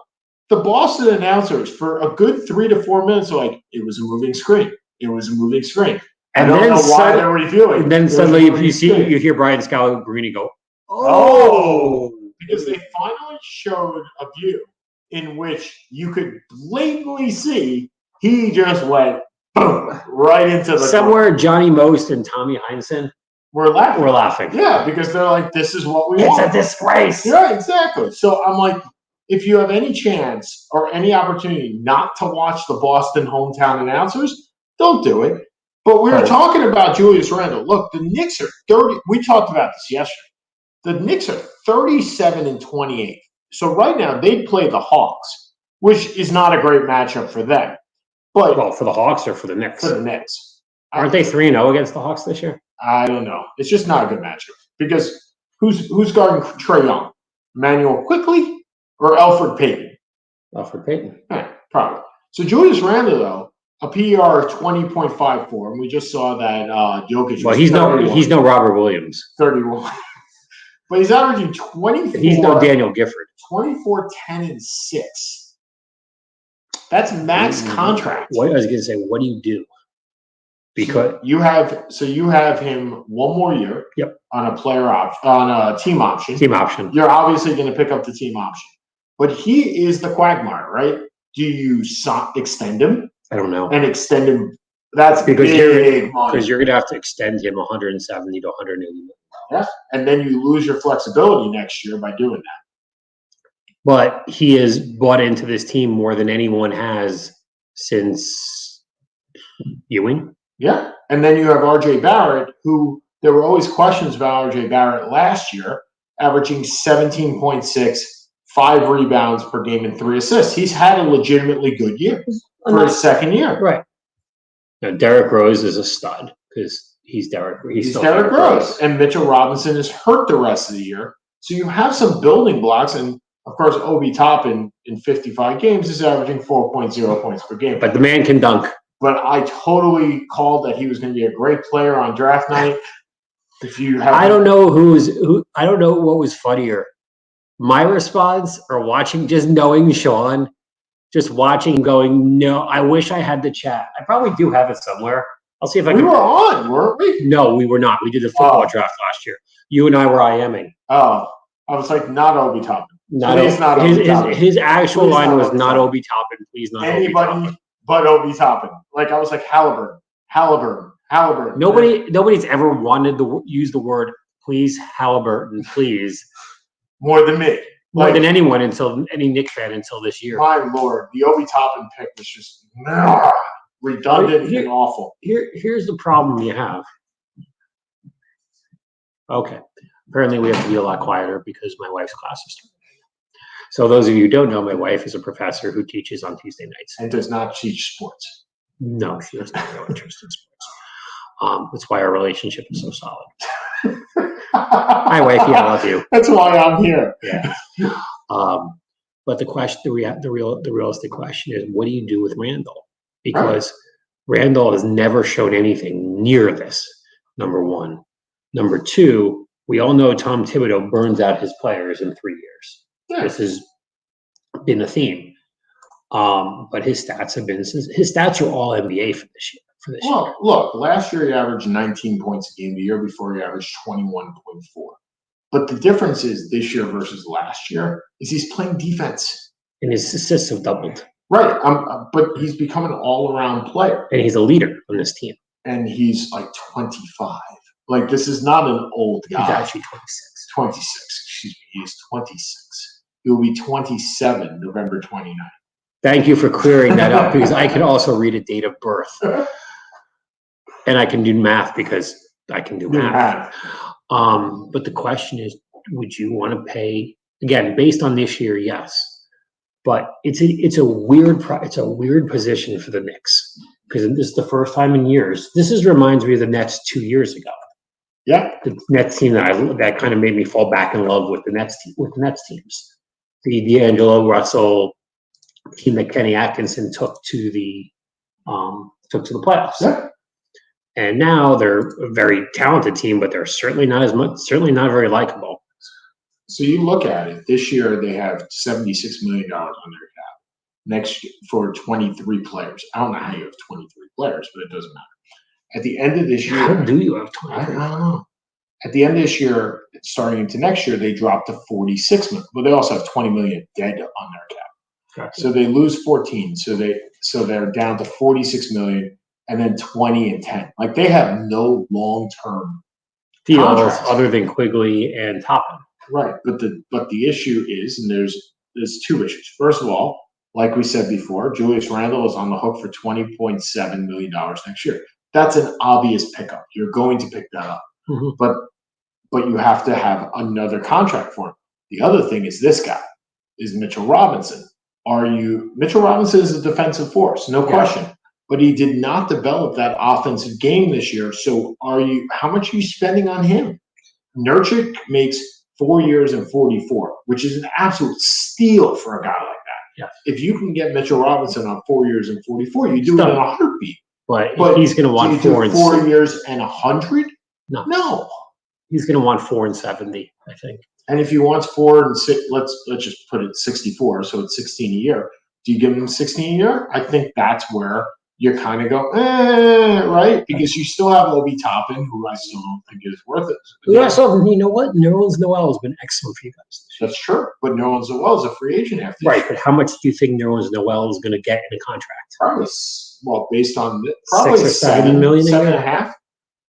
the Boston announcers for a good 3 to 4 minutes are like, it was a moving screen. It was a moving screen. And I don't know why they're reviewing. And then suddenly you hear Brian Scalabrine go, oh, because they finally showed a view in which you could blatantly see he just went boom right into the somewhere door. Johnny Most and Tommy Heinsohn were laughing. Yeah, because they're like, this is what we want. It's a disgrace. Yeah, exactly. So I'm like, if you have any chance or any opportunity not to watch the Boston hometown announcers, don't do it. But we were talking about Julius Randle. Look, the Knicks are 30. We talked about this yesterday. The Knicks are 37-28. So right now they play the Hawks, which is not a great matchup for them. But for the Hawks or for the Knicks? For the Knicks. Aren't they 3-0 against the Hawks this year? I don't know. It's just not a good matchup because who's guarding Trae Young? Emmanuel Quickley or Elfrid Payton? Elfrid Payton. Yeah, probably. So Julius Randle though. A PER of 20.54, and we just saw that Jokic. Well, he's no Robert Williams. 31, but he's averaging 24. He's no Daniel Gifford. 24, 10, and 6. That's max contract. What I was going to say, what do you do? Because you have him one more year. Yep. On a player option, on a team option. Team option. You're obviously going to pick up the team option, but he is the quagmire, right? Do you extend him? I don't know. And extend him. That's because you're going to have to extend him 170 to 180 million. Yeah, and then you lose your flexibility next year by doing that. But he has bought into this team more than anyone has since Ewing. Yeah, and then you have R.J. Barrett, who there were always questions about R.J. Barrett last year, averaging 17.6, 5 rebounds per game and 3 assists. He's had a legitimately good year. For his second year. Right. Now, Derrick Rose is a stud because he's Derrick Rose. And Mitchell Robinson is hurt the rest of the year. So you have some building blocks. And, of course, Obi Toppin in 55 games is averaging 4.0 points per game. But the man can dunk. But I totally called that he was going to be a great player on draft night. I don't know I don't know what was funnier. My response or just knowing Sean. Just watching, going, no, I wish I had the chat. I probably do have it somewhere. I'll see if I can. We were on, weren't we? No, we were not. We did the football draft last year. You and I were IMing. Oh, I was like, not Obi Toppin. His actual line was not Obi Toppin. Please not anybody but Obi Toppin. Like I was like Halliburton. Nobody's ever wanted to use the word please Halliburton, please. More than me. More than anyone any Knicks fan until this year. My Lord, the Obi Toppin pick was just redundant and awful. Here's the problem you have. Okay. Apparently we have to be a lot quieter because my wife's class is starting. So those of you who don't know, my wife is a professor who teaches on Tuesday nights. And does not teach sports. No, she has no interest in sports. That's why our relationship is so solid. Hi, wifey, I love you. That's why I'm here. Yeah. But the realistic question is, what do you do with Randall? Because Randall has never shown anything near this. Number one. Number two, we all know Tom Thibodeau burns out his players in 3 years. Yeah. This has been a theme. But his stats are all NBA for this year. Well, look, last year he averaged 19 points a game. The year before he averaged 21.4. But the difference is this year versus last year is he's playing defense. And his assists have doubled. Right. But he's become an all-around player. And he's a leader on this team. And he's like 25. Like, this is not an old guy. He's actually 26. 26, excuse me. He is 26. He will be 27 November 29th. Thank you for clearing that up because I can also read a date of birth. And I can do math because I can do math. But the question is, would you want to pay, again, based on this year, yes. But it's a weird position for the Knicks because this is the first time in years. Reminds me of the Nets 2 years ago. Yeah, the Nets team that kind of made me fall back in love with the Nets teams. The D'Angelo Russell team that Kenny Atkinson took to the playoffs. Yeah. And now they're a very talented team, but they're certainly not very likable. So you look at it, this year they have $76 million on their cap. Next for 23 players. I don't know how you have 23 players, but it doesn't matter. At the end of this year, how do you have 23? I don't know. At the end of this year, starting into next year, they drop to 46 million. But they also have 20 million dead on their cap. Gotcha. So they lose 14. So they're down to 46 million and then 20 and 10. Like they have no long-term deals other than Quigley and Toppin. Right. But the issue is, and there's two issues. First of all, like we said before, Julius Randle is on the hook for $20.7 million next year. That's an obvious pickup. You're going to pick that up. Mm-hmm. But you have to have another contract for him. The other thing is this guy, is Mitchell Robinson. Mitchell Robinson is a defensive force, no question. But he did not develop that offensive game this year. So how much are you spending on him? Nurkic makes 4 years and 44, which is an absolute steal for a guy like that. Yeah. If you can get Mitchell Robinson on 4 years and 44, you do it in a heartbeat. But he's going to want 4 years and 100. No. He's going to want 4 and 70, I think. And if he wants 4 and 6, let's just put it 64, so it's 16 a year. Do you give him 16 a year? I think that's where you kind of go, right? Because you still have Obi Toppin, who I still don't think is worth it. Yeah, so you know what? Nerlens Noel has been excellent for you guys this year. That's true. But Nerlens Noel is a free agent after this year. But how much do you think Nerlens Noel is going to get in a contract? Probably, based on probably 6 or 7 million, 7.5.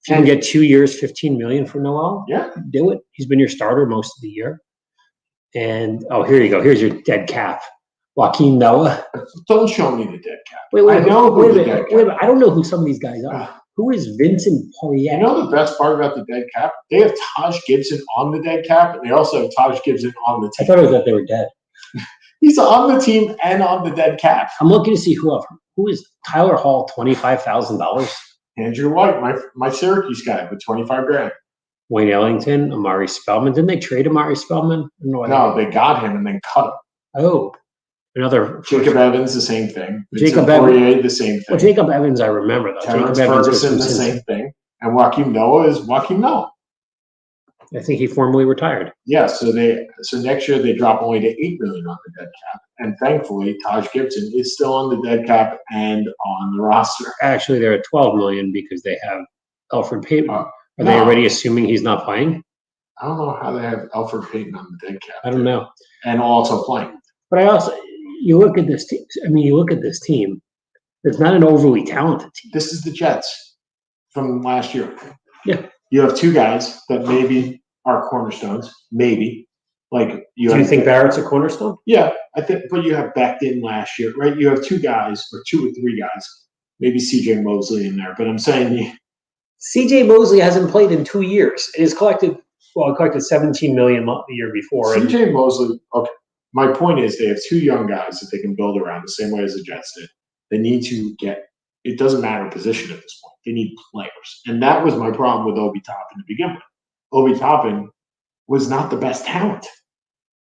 If you can get 2 years, $15 million for Noel, do it. He's been your starter most of the year. And here you go. Here's your dead cap. Joakim Noah. Don't show me the dead cap. Wait a minute. I don't know who some of these guys are. Who is Vincent Poirier? You know the best part about the dead cap? They have Taj Gibson on the dead cap, and they also have Taj Gibson on the team. I thought it was that they were dead. He's on the team and on the dead cap. I'm looking to see who is Tyler Hall, $25,000. Andrew White, my Syracuse guy, with $25,000. Wayne Ellington, Amari Spellman. Didn't they trade Amari Spellman? No, they got him and then cut him. Oh. Another Jacob Evans, the same thing. Jacob Evans, the same thing. Well, Jacob Evans, I remember though. Terrence Ferguson, the same thing. And Joakim Noah is Joakim Noah. I think he formally retired. Yeah, so next year they drop only to $8 million on the dead cap, and thankfully Taj Gibson is still on the dead cap and on the roster. Actually, they're at $12 million because they have Elfrid Payton. Are they already assuming he's not playing? I don't know how they have Elfrid Payton on the dead cap. I don't know, and also playing. But you look at this team. I mean, you look at this team. It's not an overly talented team. This is the Jets from last year. Yeah, you have two guys that maybe are cornerstones. Maybe, like do you think Barrett's a cornerstone? Yeah, I think. But you have Becton last year, right? You have two guys or 2 or 3 guys. Maybe C.J. Mosley in there, but I'm saying C.J. Mosley hasn't played in 2 years. It has collected $17 million the year before. C.J. Mosley. Okay. My point is they have 2 young guys that they can build around the same way as the Jets did. They need to get – it doesn't matter position at this point. They need players. And that was my problem with Obi Toppin to begin with. Obi Toppin was not the best talent.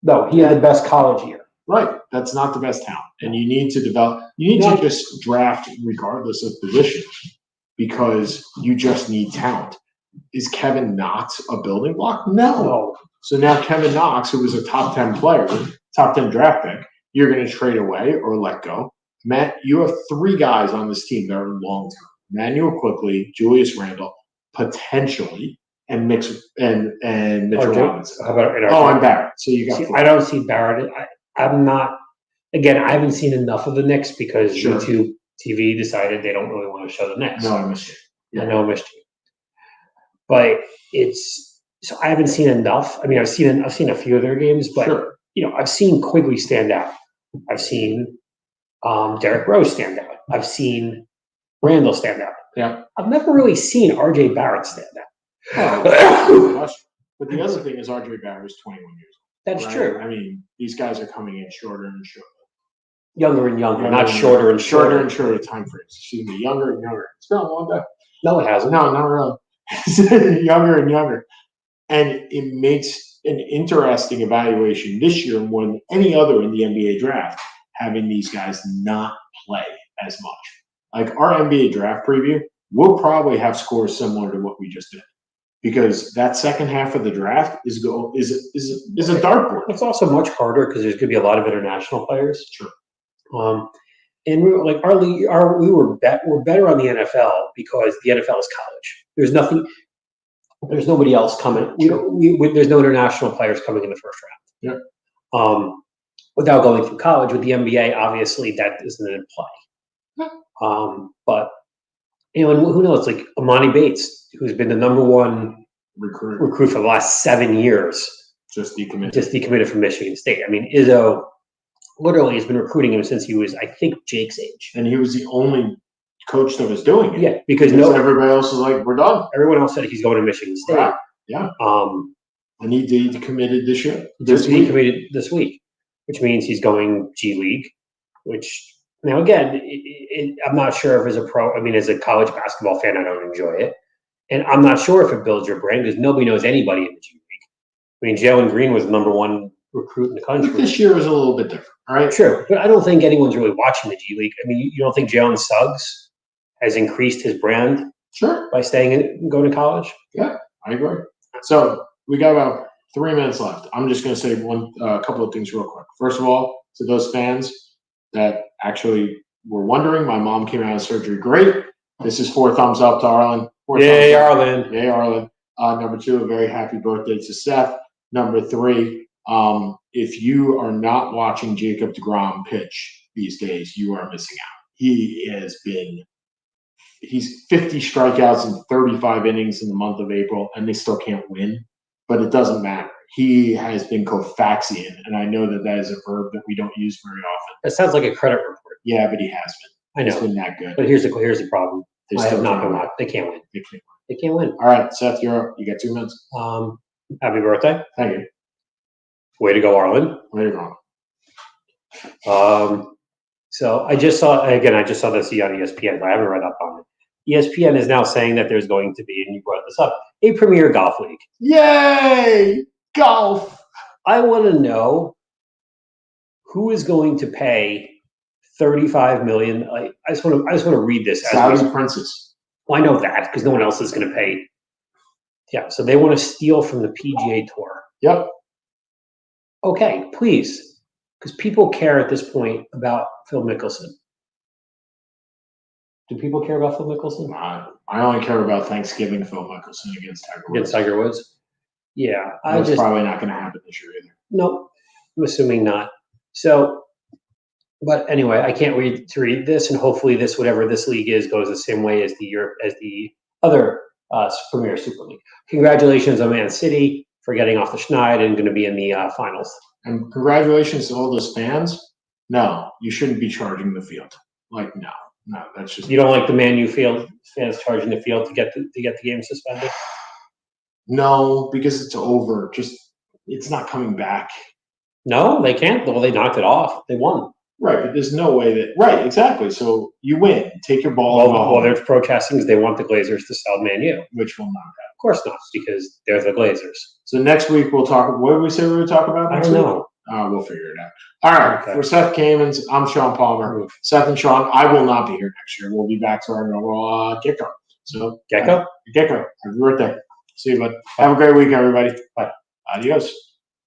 No, he had the best college year. Right. That's not the best talent. And you need to develop – you need to just draft regardless of position because you just need talent. Is Kevin Knox a building block? No. So now Kevin Knox, who was a top 10 player, top 10 draft pick, you're going to trade away or let go. Matt, you have 3 guys on this team that are long term. Manuel Quickly, Julius Randle, potentially, and Mitchell Robinson. And Barrett. So you got 4. I don't see Barrett. I'm not. Again, I haven't seen enough of the Knicks because YouTube TV decided they don't really want to show the Knicks. No, I missed you. Yeah. I know I missed you. But so I haven't seen enough. I mean, I've seen a few of their games, but I've seen Quigley stand out. I've seen Derrick Rose stand out. I've seen Randall stand out. Yeah. I've never really seen RJ Barrett stand out. But the other thing is RJ Barrett is 21 years old. That's right? true. I mean, these guys are coming in shorter and shorter. Younger and younger, not shorter and shorter. Shorter and shorter time frames. Excuse me, younger and younger. It's been a long time. No, it hasn't. No, not really. Younger and younger. And it makes an interesting evaluation this year more than any other in the NBA draft, having these guys not play as much. Like our NBA draft preview, we'll probably have scores similar to what we just did. Because that second half of the draft is a dartboard. It's also much harder because there's going to be a lot of international players. Sure. And we were like we're better on the NFL because the NFL is college. There's nobody else coming. There's no international players coming in the first round. Yeah. Without going through college, with the NBA, obviously that isn't in play. Yeah. But and who knows? Like Amani Bates, who's been the number one recruit for the last 7 years, just decommitted from Michigan State. I mean, Izzo literally has been recruiting him since he was, I think, Jake's age. And he was the only coach that was doing it. Yeah, because everybody else was like, we're done. Everyone else said he's going to Michigan State. Right. Yeah. And he decommitted this year. He committed this week, which means he's going G League, which now again, I'm not sure if as a pro, as a college basketball fan, I don't enjoy it. And I'm not sure if it builds your brand because nobody knows anybody in the G League. Draymond Green was the number one recruit in the country. But this year was a little bit different, right? True, but I don't think anyone's really watching the G League. You don't think Jalen Suggs has increased his brand by staying and going to college? Yeah, I agree. So we got about 3 minutes left. I'm just going to say a couple of things real quick. First of all, to those fans that actually were wondering, my mom came out of surgery great. This is 4 thumbs up to Arlen. Yay, Arlen. Yay, Arlen. Number 2, a very happy birthday to Seth. Number 3, if you are not watching Jacob deGrom pitch these days, you are missing out. He's 50 strikeouts in 35 innings in the month of April, and they still can't win. But it doesn't matter. He has been Kofaxian, and I know that is a verb that we don't use very often. That sounds like a credit report. Yeah, but he has been. I know. He's been that good. But here's the problem. They I have not been watching. They can't win. They can't win. All right, Seth, you're up. You got 2 minutes. Happy birthday. Thank you. Way to go, Arlen. Way to go. So I just saw this on ESPN, but I haven't read up on it. ESPN is now saying that there's going to be, and you brought this up, a Premier Golf League. Yay! Golf! I want to know who is going to pay $35 million. I just want to read this. Saudi Princess. Well, I know that because no one else is going to pay. Yeah, so they want to steal from the PGA Tour. Yep. Okay, please, because people care at this point about Phil Mickelson. Do people care about Phil Mickelson? I only care about Thanksgiving Phil Mickelson against Tiger Woods. Yeah, that's probably not going to happen this year either. Nope, I'm assuming not. So, but anyway, I can't wait to read this, and hopefully, whatever this league is, goes the same way as the other Premier Super League. Congratulations on Man City for getting off the schneid and going to be in the finals. And congratulations to all those fans. No, you shouldn't be charging the field. No, that's just. You don't like the Man U field fans charging the field to get the game suspended? No, because it's over. It's not coming back. No, they can't. Well, they knocked it off. They won. Right, but there's no way that. Right, exactly. So you win. Take your ball. Well, they're protesting because they want the Glazers to sell Man U, which will not happen. Of course not, because they're the Glazers. So next week we'll talk. What did we say we would talk about? I don't know. We'll figure it out. All right. Okay. For Seth Kamens, I'm Sean Palmer. Seth and Sean, I will not be here next year. We'll be back to our normal Gecko. So Gecko. Happy birthday. See you, bud. Have a great week, everybody. Bye. Adios.